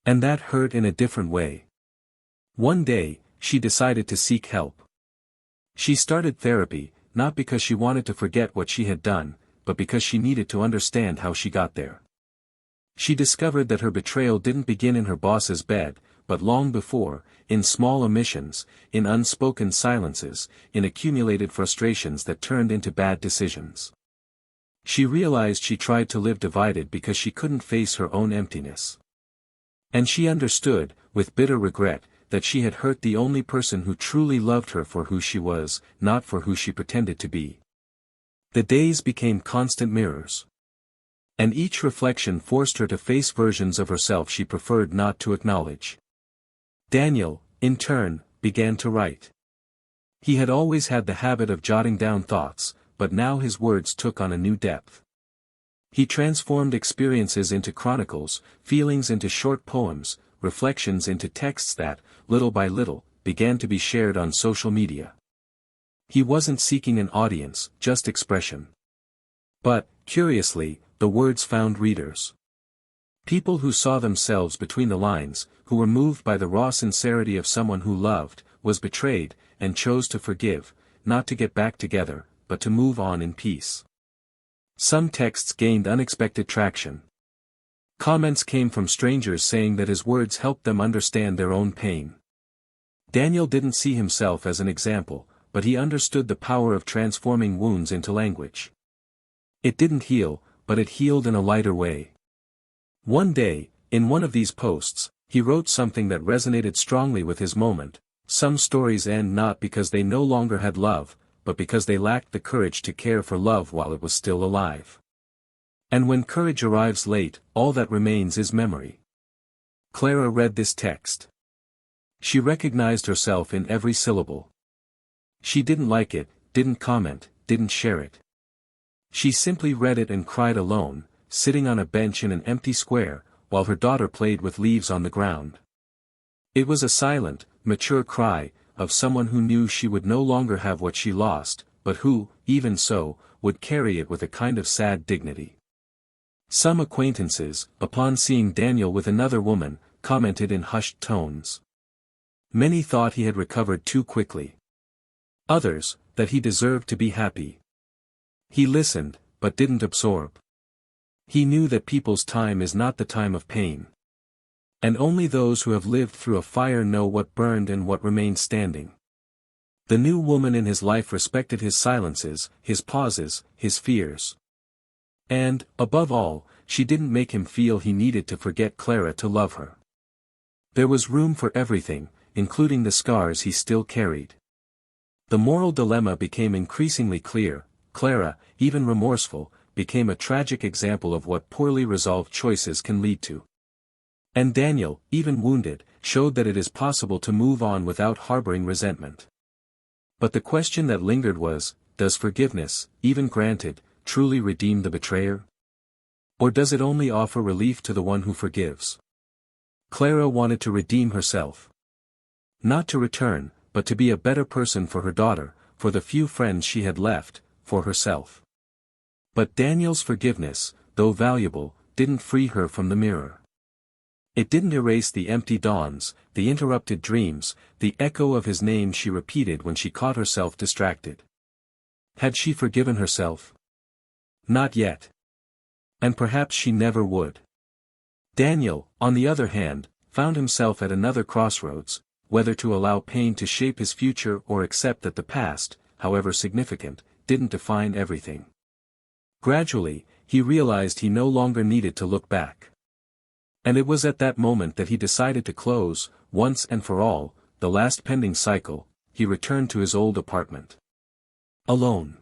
And that hurt in a different way. One day, she decided to seek help. She started therapy, not because she wanted to forget what she had done, but because she needed to understand how she got there. She discovered that her betrayal didn't begin in her boss's bed, but long before, in small omissions, in unspoken silences, in accumulated frustrations that turned into bad decisions. She realized she tried to live divided because she couldn't face her own emptiness. And she understood, with bitter regret, that she had hurt the only person who truly loved her for who she was, not for who she pretended to be. The days became constant mirrors. And each reflection forced her to face versions of herself she preferred not to acknowledge. Daniel, in turn, began to write. He had always had the habit of jotting down thoughts, but now his words took on a new depth. He transformed experiences into chronicles, feelings into short poems, reflections into texts that, little by little, began to be shared on social media. He wasn't seeking an audience, just expression. But, curiously, the words found readers. People who saw themselves between the lines, who were moved by the raw sincerity of someone who loved, was betrayed, and chose to forgive, not to get back together, but to move on in peace. Some texts gained unexpected traction. Comments came from strangers saying that his words helped them understand their own pain. Daniel didn't see himself as an example, but he understood the power of transforming wounds into language. It didn't heal, but it healed in a lighter way. One day, in one of these posts, he wrote something that resonated strongly with his moment. Some stories end not because they no longer had love, but because they lacked the courage to care for love while it was still alive. And when courage arrives late, all that remains is memory. Clara read this text. She recognized herself in every syllable. She didn't like it, didn't comment, didn't share it. She simply read it and cried alone, sitting on a bench in an empty square, while her daughter played with leaves on the ground. It was a silent, mature cry, of someone who knew she would no longer have what she lost, but who, even so, would carry it with a kind of sad dignity. Some acquaintances, upon seeing Daniel with another woman, commented in hushed tones. Many thought he had recovered too quickly. Others, that he deserved to be happy. He listened, but didn't absorb. He knew that people's time is not the time of pain. And only those who have lived through a fire know what burned and what remained standing. The new woman in his life respected his silences, his pauses, his fears. And, above all, she didn't make him feel he needed to forget Clara to love her. There was room for everything, including the scars he still carried. The moral dilemma became increasingly clear. Clara, even remorseful, became a tragic example of what poorly resolved choices can lead to. And Daniel, even wounded, showed that it is possible to move on without harboring resentment. But the question that lingered was, does forgiveness, even granted, truly redeem the betrayer? Or does it only offer relief to the one who forgives? Clara wanted to redeem herself. Not to return, but to be a better person for her daughter, for the few friends she had left, for herself. But Daniel's forgiveness, though valuable, didn't free her from the mirror. It didn't erase the empty dawns, the interrupted dreams, the echo of his name she repeated when she caught herself distracted. Had she forgiven herself? Not yet. And perhaps she never would. Daniel, on the other hand, found himself at another crossroads, whether to allow pain to shape his future or accept that the past, however significant, didn't define everything. Gradually, he realized he no longer needed to look back. And it was at that moment that he decided to close, once and for all, the last pending cycle. He returned to his old apartment. Alone.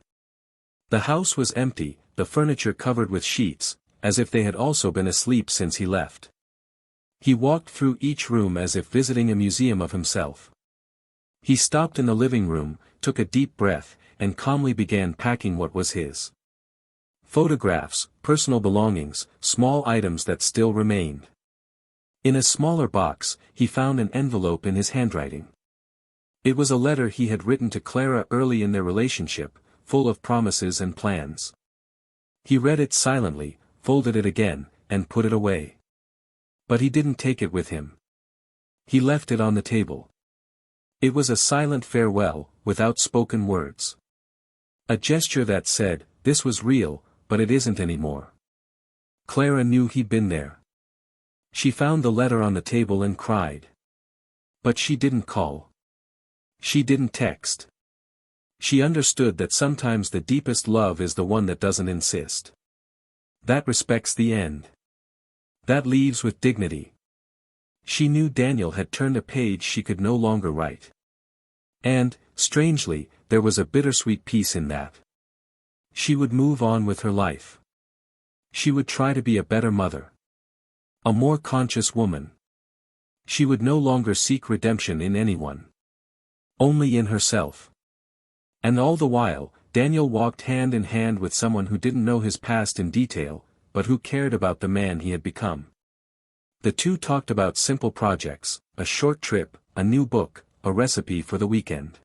The house was empty, the furniture covered with sheets, as if they had also been asleep since he left. He walked through each room as if visiting a museum of himself. He stopped in the living room, took a deep breath, and calmly began packing what was his. Photographs, personal belongings, small items that still remained. In a smaller box, he found an envelope in his handwriting. It was a letter he had written to Clara early in their relationship, full of promises and plans. He read it silently, folded it again, and put it away. But he didn't take it with him. He left it on the table. It was a silent farewell, without spoken words. A gesture that said, this was real, but it isn't anymore. Clara knew he'd been there. She found the letter on the table and cried. But she didn't call. She didn't text. She understood that sometimes the deepest love is the one that doesn't insist. That respects the end. That leaves with dignity. She knew Daniel had turned a page she could no longer write. And, strangely, there was a bittersweet peace in that. She would move on with her life. She would try to be a better mother. A more conscious woman. She would no longer seek redemption in anyone. Only in herself. And all the while, Daniel walked hand in hand with someone who didn't know his past in detail, but who cared about the man he had become. The two talked about simple projects, a short trip, a new book, a recipe for the weekend.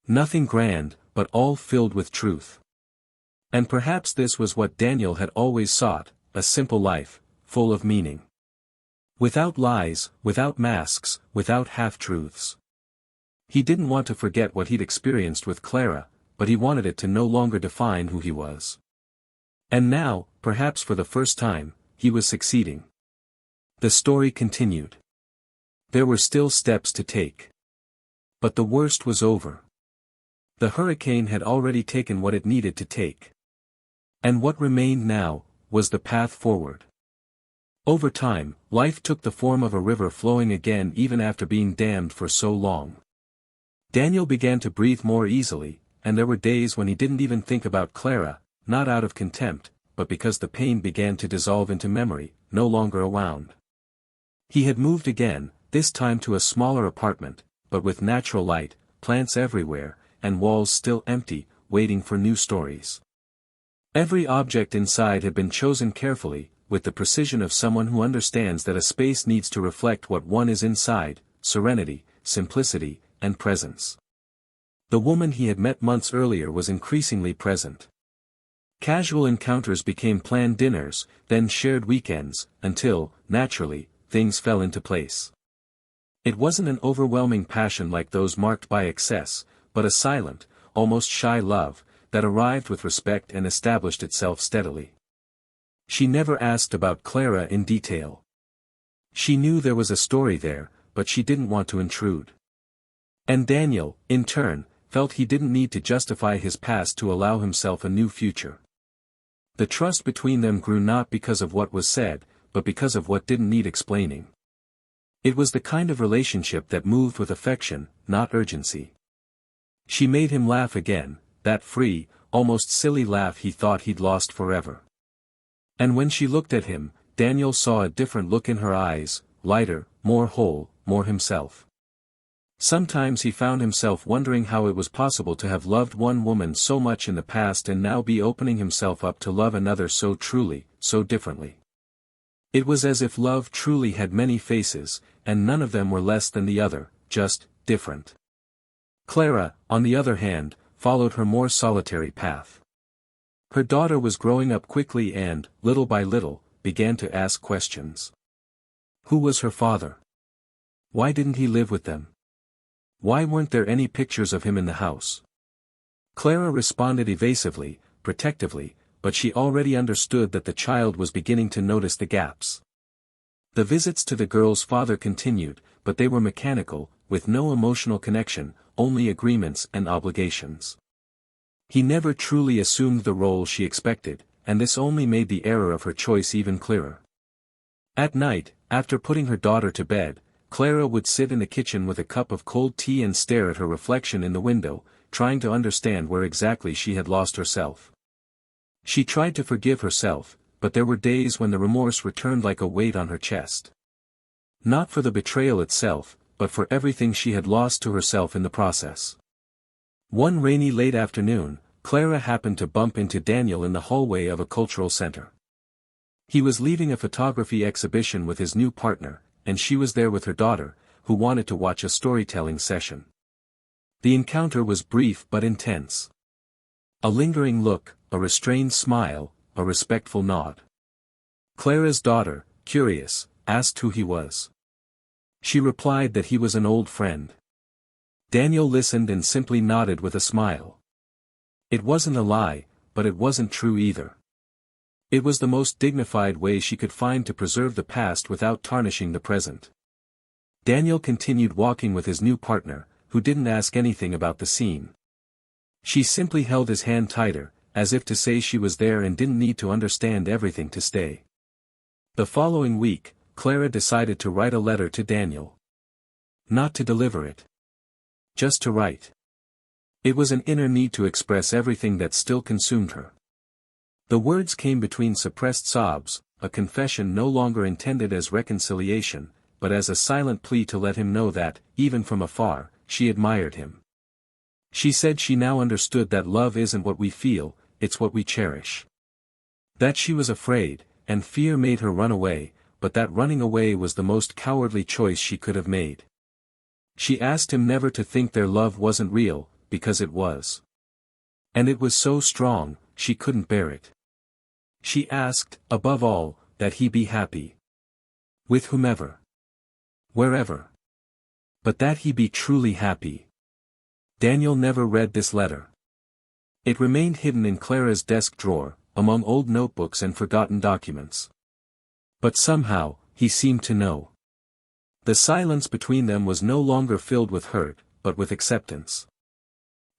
Nothing grand, but all filled with truth. And perhaps this was what Daniel had always sought, a simple life, full of meaning. Without lies, without masks, without half-truths. He didn't want to forget what he'd experienced with Clara, but he wanted it to no longer define who he was. And now, perhaps for the first time, he was succeeding. The story continued. There were still steps to take. But the worst was over. The hurricane had already taken what it needed to take. And what remained now, was the path forward. Over time, life took the form of a river flowing again even after being dammed for so long. Daniel began to breathe more easily, and there were days when he didn't even think about Clara, not out of contempt, but because the pain began to dissolve into memory, no longer a wound. He had moved again, this time to a smaller apartment, but with natural light, plants everywhere, and walls still empty, waiting for new stories. Every object inside had been chosen carefully, with the precision of someone who understands that a space needs to reflect what one is inside: serenity, simplicity, and presence. The woman he had met months earlier was increasingly present. Casual encounters became planned dinners, then shared weekends, until, naturally, things fell into place. It wasn't an overwhelming passion like those marked by excess, but a silent, almost shy love, that arrived with respect and established itself steadily. She never asked about Clara in detail. She knew there was a story there, but she didn't want to intrude. And Daniel, in turn, felt he didn't need to justify his past to allow himself a new future. The trust between them grew not because of what was said, but because of what didn't need explaining. It was the kind of relationship that moved with affection, not urgency. She made him laugh again, that free, almost silly laugh he thought he'd lost forever. And when she looked at him, Daniel saw a different look in her eyes, lighter, more whole, more himself. Sometimes he found himself wondering how it was possible to have loved one woman so much in the past and now be opening himself up to love another so truly, so differently. It was as if love truly had many faces, and none of them were less than the other, just different. Clara, on the other hand, followed her more solitary path. Her daughter was growing up quickly and, little by little, began to ask questions. Who was her father? Why didn't he live with them? Why weren't there any pictures of him in the house? Clara responded evasively, protectively, but she already understood that the child was beginning to notice the gaps. The visits to the girl's father continued, but they were mechanical, with no emotional connection, only agreements and obligations. He never truly assumed the role she expected, and this only made the error of her choice even clearer. At night, after putting her daughter to bed, Clara would sit in the kitchen with a cup of cold tea and stare at her reflection in the window, trying to understand where exactly she had lost herself. She tried to forgive herself, but there were days when the remorse returned like a weight on her chest. Not for the betrayal itself, but for everything she had lost to herself in the process. One rainy late afternoon, Clara happened to bump into Daniel in the hallway of a cultural center. He was leaving a photography exhibition with his new partner, and she was there with her daughter, who wanted to watch a storytelling session. The encounter was brief but intense. A lingering look, a restrained smile, a respectful nod. Clara's daughter, curious, asked who he was. She replied that he was an old friend. Daniel listened and simply nodded with a smile. It wasn't a lie, but it wasn't true either. It was the most dignified way she could find to preserve the past without tarnishing the present. Daniel continued walking with his new partner, who didn't ask anything about the scene. She simply held his hand tighter, as if to say she was there and didn't need to understand everything to stay. The following week, Clara decided to write a letter to Daniel. Not to deliver it. Just to write. It was an inner need to express everything that still consumed her. The words came between suppressed sobs, a confession no longer intended as reconciliation, but as a silent plea to let him know that, even from afar, she admired him. She said she now understood that love isn't what we feel, it's what we cherish. That she was afraid, and fear made her run away, but that running away was the most cowardly choice she could have made. She asked him never to think their love wasn't real, because it was. And it was so strong, she couldn't bear it. She asked, above all, that he be happy. With whomever. Wherever. But that he be truly happy. Daniel never read this letter. It remained hidden in Clara's desk drawer, among old notebooks and forgotten documents. But somehow, he seemed to know. The silence between them was no longer filled with hurt, but with acceptance.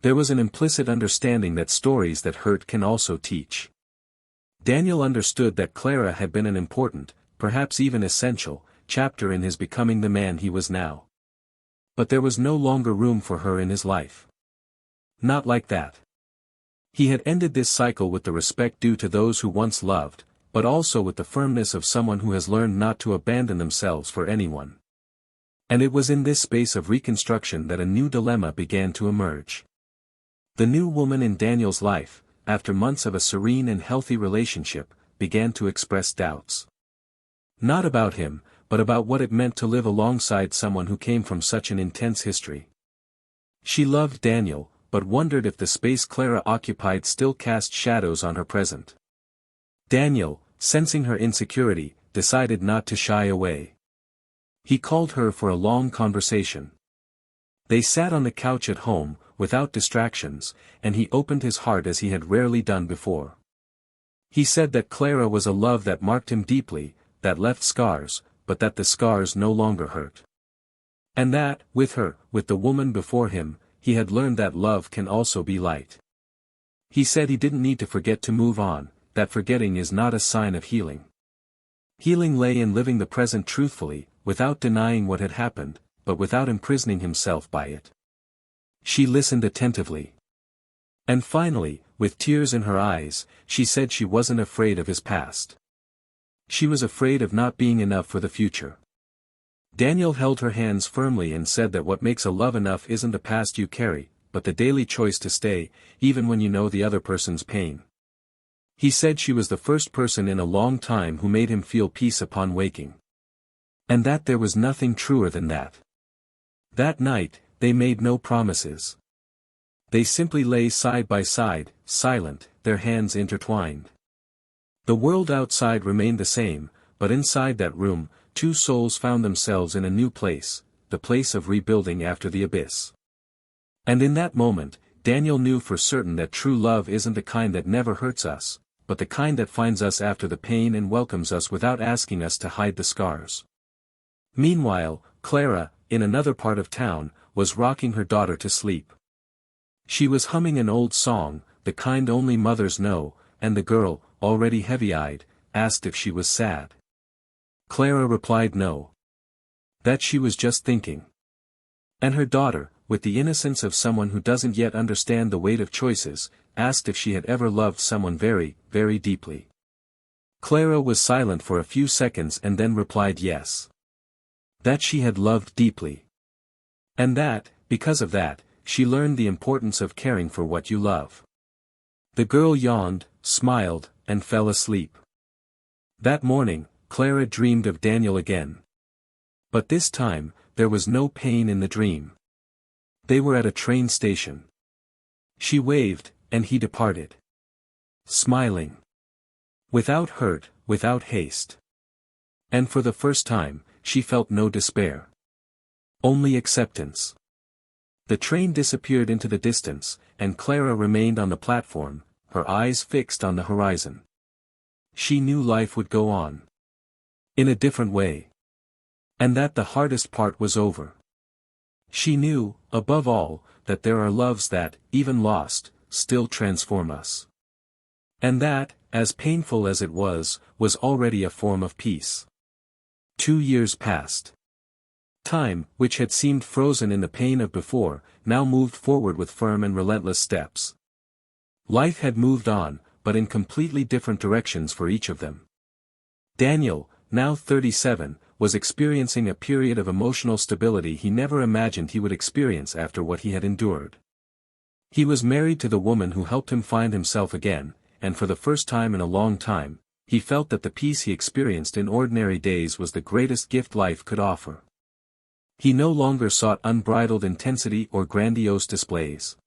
There was an implicit understanding that stories that hurt can also teach. Daniel understood that Clara had been an important, perhaps even essential, chapter in his becoming the man he was now. But there was no longer room for her in his life. Not like that. He had ended this cycle with the respect due to those who once loved, but also with the firmness of someone who has learned not to abandon themselves for anyone. And it was in this space of reconstruction that a new dilemma began to emerge. The new woman in Daniel's life, after months of a serene and healthy relationship, began to express doubts. Not about him, but about what it meant to live alongside someone who came from such an intense history. She loved Daniel, but wondered if the space Clara occupied still cast shadows on her present. Daniel, sensing her insecurity, decided not to shy away. He called her for a long conversation. They sat on the couch at home, without distractions, and he opened his heart as he had rarely done before. He said that Clara was a love that marked him deeply, that left scars, but that the scars no longer hurt. And that, with her, with the woman before him, he had learned that love can also be light. He said he didn't need to forget to move on, that forgetting is not a sign of healing. Healing lay in living the present truthfully, without denying what had happened, but without imprisoning himself by it. She listened attentively. And finally, with tears in her eyes, she said she wasn't afraid of his past. She was afraid of not being enough for the future. Daniel held her hands firmly and said that what makes a love enough isn't the past you carry, but the daily choice to stay, even when you know the other person's pain. He said she was the first person in a long time who made him feel peace upon waking. And that there was nothing truer than that. That night, they made no promises. They simply lay side by side, silent, their hands intertwined. The world outside remained the same, but inside that room, two souls found themselves in a new place, the place of rebuilding after the abyss. And in that moment, Daniel knew for certain that true love isn't the kind that never hurts us, but the kind that finds us after the pain and welcomes us without asking us to hide the scars. Meanwhile, Clara, in another part of town, was rocking her daughter to sleep. She was humming an old song, the kind only mothers know, and the girl, already heavy-eyed, asked if she was sad. Clara replied no. That she was just thinking. And her daughter, with the innocence of someone who doesn't yet understand the weight of choices, asked if she had ever loved someone very, very deeply. Clara was silent for a few seconds and then replied yes. That she had loved deeply. And that, because of that, she learned the importance of caring for what you love. The girl yawned, smiled, and fell asleep. That morning, Clara dreamed of Daniel again. But this time, there was no pain in the dream. They were at a train station. She waved, and he departed. Smiling. Without hurt, without haste. And for the first time, she felt no despair. Only acceptance. The train disappeared into the distance, and Clara remained on the platform, her eyes fixed on the horizon. She knew life would go on. In a different way. And that the hardest part was over. She knew, above all, that there are loves that, even lost, still transform us. And that, as painful as it was already a form of peace. 2 years passed. Time, which had seemed frozen in the pain of before, now moved forward with firm and relentless steps. Life had moved on, but in completely different directions for each of them. Daniel, now 37, was experiencing a period of emotional stability he never imagined he would experience after what he had endured. He was married to the woman who helped him find himself again, and for the first time in a long time, he felt that the peace he experienced in ordinary days was the greatest gift life could offer. He no longer sought unbridled intensity or grandiose displays.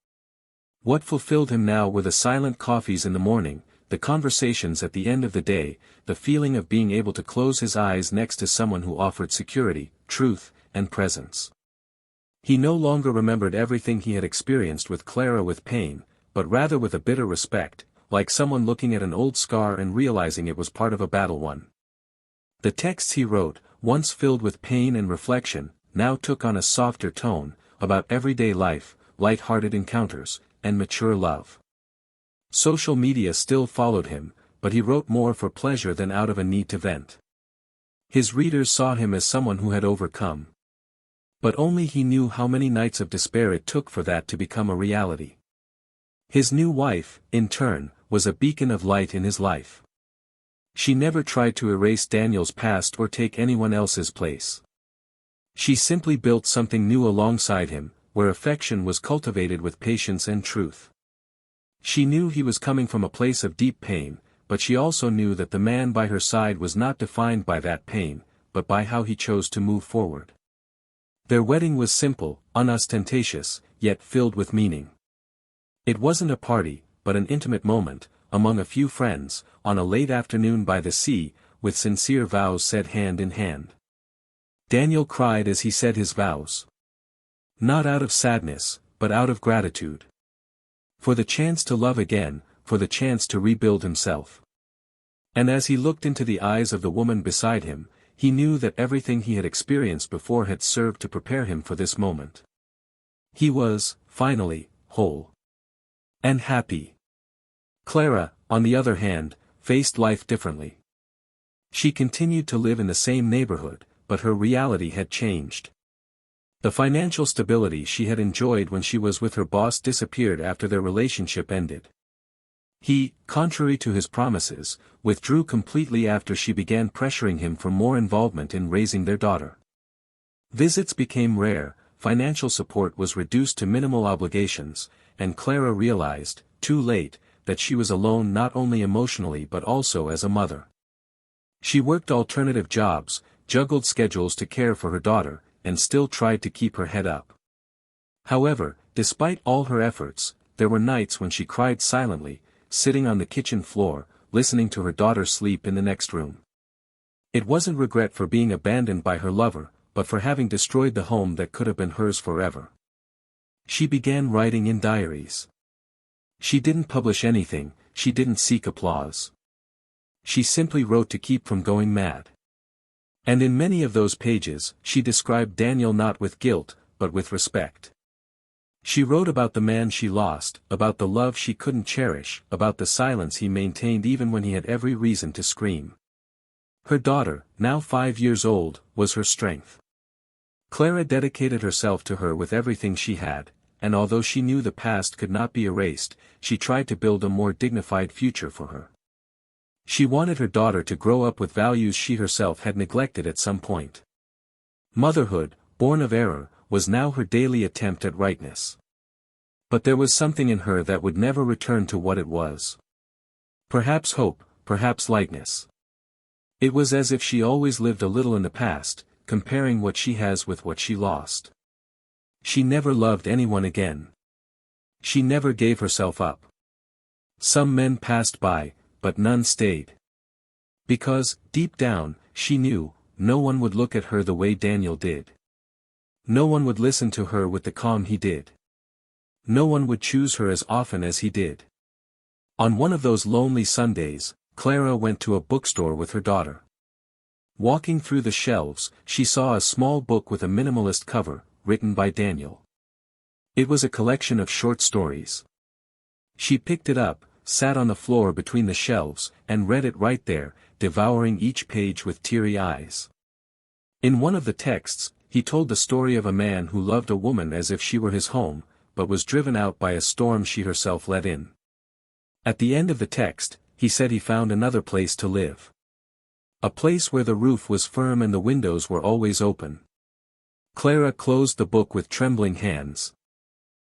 What fulfilled him now were the silent coffees in the morning, the conversations at the end of the day, the feeling of being able to close his eyes next to someone who offered security, truth, and presence. He no longer remembered everything he had experienced with Clara with pain, but rather with a bitter respect, like someone looking at an old scar and realizing it was part of a battle won. The texts he wrote, once filled with pain and reflection, now took on a softer tone, about everyday life, light-hearted encounters, and mature love. Social media still followed him, but he wrote more for pleasure than out of a need to vent. His readers saw him as someone who had overcome. But only he knew how many nights of despair it took for that to become a reality. His new wife, in turn, was a beacon of light in his life. She never tried to erase Daniel's past or take anyone else's place. She simply built something new alongside him, where affection was cultivated with patience and truth. She knew he was coming from a place of deep pain, but she also knew that the man by her side was not defined by that pain, but by how he chose to move forward. Their wedding was simple, unostentatious, yet filled with meaning. It wasn't a party, but an intimate moment, among a few friends, on a late afternoon by the sea, with sincere vows said hand in hand. Daniel cried as he said his vows. Not out of sadness, but out of gratitude. For the chance to love again, for the chance to rebuild himself. And as he looked into the eyes of the woman beside him, he knew that everything he had experienced before had served to prepare him for this moment. He was, finally, whole. And happy. Clara, on the other hand, faced life differently. She continued to live in the same neighborhood, but her reality had changed. The financial stability she had enjoyed when she was with her boss disappeared after their relationship ended. He, contrary to his promises, withdrew completely after she began pressuring him for more involvement in raising their daughter. Visits became rare, financial support was reduced to minimal obligations, and Clara realized, too late, that she was alone not only emotionally but also as a mother. She worked alternative jobs, juggled schedules to care for her daughter, and still tried to keep her head up. However, despite all her efforts, there were nights when she cried silently, sitting on the kitchen floor, listening to her daughter sleep in the next room. It wasn't regret for being abandoned by her lover, but for having destroyed the home that could have been hers forever. She began writing in diaries. She didn't publish anything, she didn't seek applause. She simply wrote to keep from going mad. And in many of those pages, she described Daniel not with guilt, but with respect. She wrote about the man she lost, about the love she couldn't cherish, about the silence he maintained even when he had every reason to scream. Her daughter, now 5 years old, was her strength. Clara dedicated herself to her with everything she had, and although she knew the past could not be erased, she tried to build a more dignified future for her. She wanted her daughter to grow up with values she herself had neglected at some point. Motherhood, born of error, was now her daily attempt at rightness. But there was something in her that would never return to what it was. Perhaps hope, perhaps lightness. It was as if she always lived a little in the past, comparing what she has with what she lost. She never loved anyone again. She never gave herself up. Some men passed by, but none stayed. Because, deep down, she knew, no one would look at her the way Daniel did. No one would listen to her with the calm he did. No one would choose her as often as he did. On one of those lonely Sundays, Clara went to a bookstore with her daughter. Walking through the shelves, she saw a small book with a minimalist cover, written by Daniel. It was a collection of short stories. She picked it up, sat on the floor between the shelves, and read it right there, devouring each page with teary eyes. In one of the texts, he told the story of a man who loved a woman as if she were his home, but was driven out by a storm she herself let in. At the end of the text, he said he found another place to live. A place where the roof was firm and the windows were always open. Clara closed the book with trembling hands.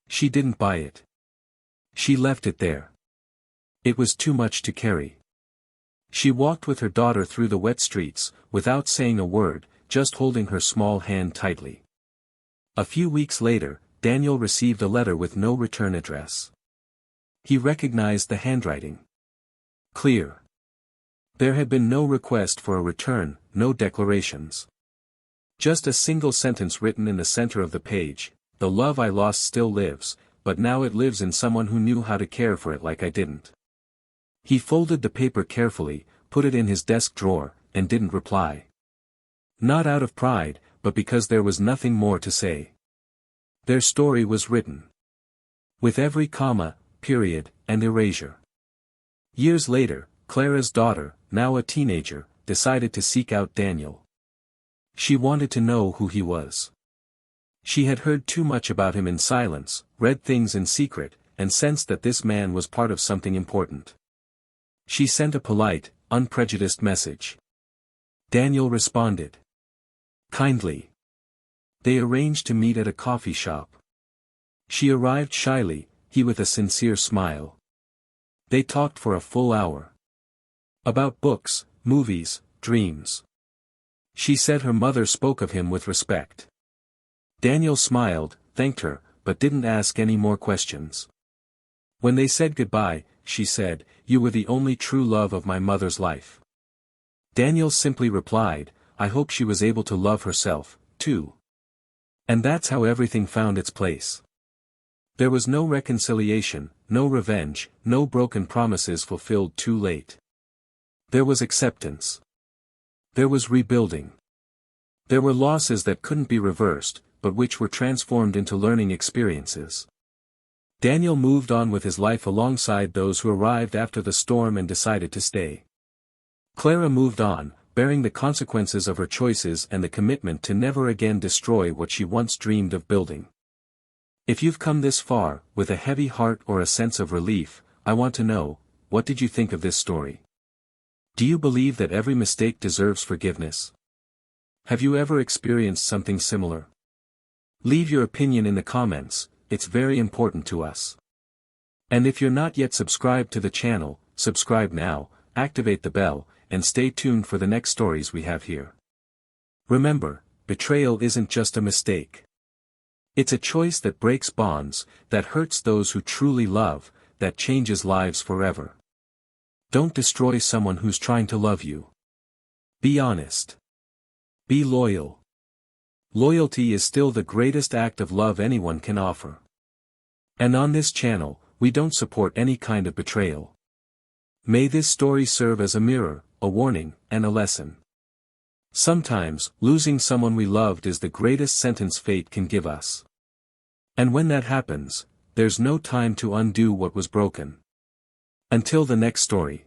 She didn't buy it. She left it there. It was too much to carry. She walked with her daughter through the wet streets, without saying a word, just holding her small hand tightly. A few weeks later, Daniel received a letter with no return address. He recognized the handwriting. Clear. There had been no request for a return, no declarations. Just a single sentence written in the center of the page: "The love I lost still lives, but now it lives in someone who knew how to care for it like I didn't." He folded the paper carefully, put it in his desk drawer, and didn't reply. Not out of pride, but because there was nothing more to say. Their story was written. With every comma, period, and erasure. Years later, Clara's daughter, now a teenager, decided to seek out Daniel. She wanted to know who he was. She had heard too much about him in silence, read things in secret, and sensed that this man was part of something important. She sent a polite, unprejudiced message. Daniel responded kindly. They arranged to meet at a coffee shop. She arrived shyly, he with a sincere smile. They talked for a full hour. About books, movies, dreams. She said her mother spoke of him with respect. Daniel smiled, thanked her, but didn't ask any more questions. When they said goodbye, she said, "You were the only true love of my mother's life." Daniel simply replied, "I hope she was able to love herself, too." And that's how everything found its place. There was no reconciliation, no revenge, no broken promises fulfilled too late. There was acceptance. There was rebuilding. There were losses that couldn't be reversed, but which were transformed into learning experiences. Daniel moved on with his life alongside those who arrived after the storm and decided to stay. Clara moved on, bearing the consequences of her choices and the commitment to never again destroy what she once dreamed of building. If you've come this far, with a heavy heart or a sense of relief, I want to know, what did you think of this story? Do you believe that every mistake deserves forgiveness? Have you ever experienced something similar? Leave your opinion in the comments, it's very important to us. And if you're not yet subscribed to the channel, subscribe now, activate the bell, and stay tuned for the next stories we have here. Remember, betrayal isn't just a mistake. It's a choice that breaks bonds, that hurts those who truly love, that changes lives forever. Don't destroy someone who's trying to love you. Be honest. Be loyal. Loyalty is still the greatest act of love anyone can offer. And on this channel, we don't support any kind of betrayal. May this story serve as a mirror, a warning, and a lesson. Sometimes, losing someone we loved is the greatest sentence fate can give us. And when that happens, there's no time to undo what was broken. Until the next story.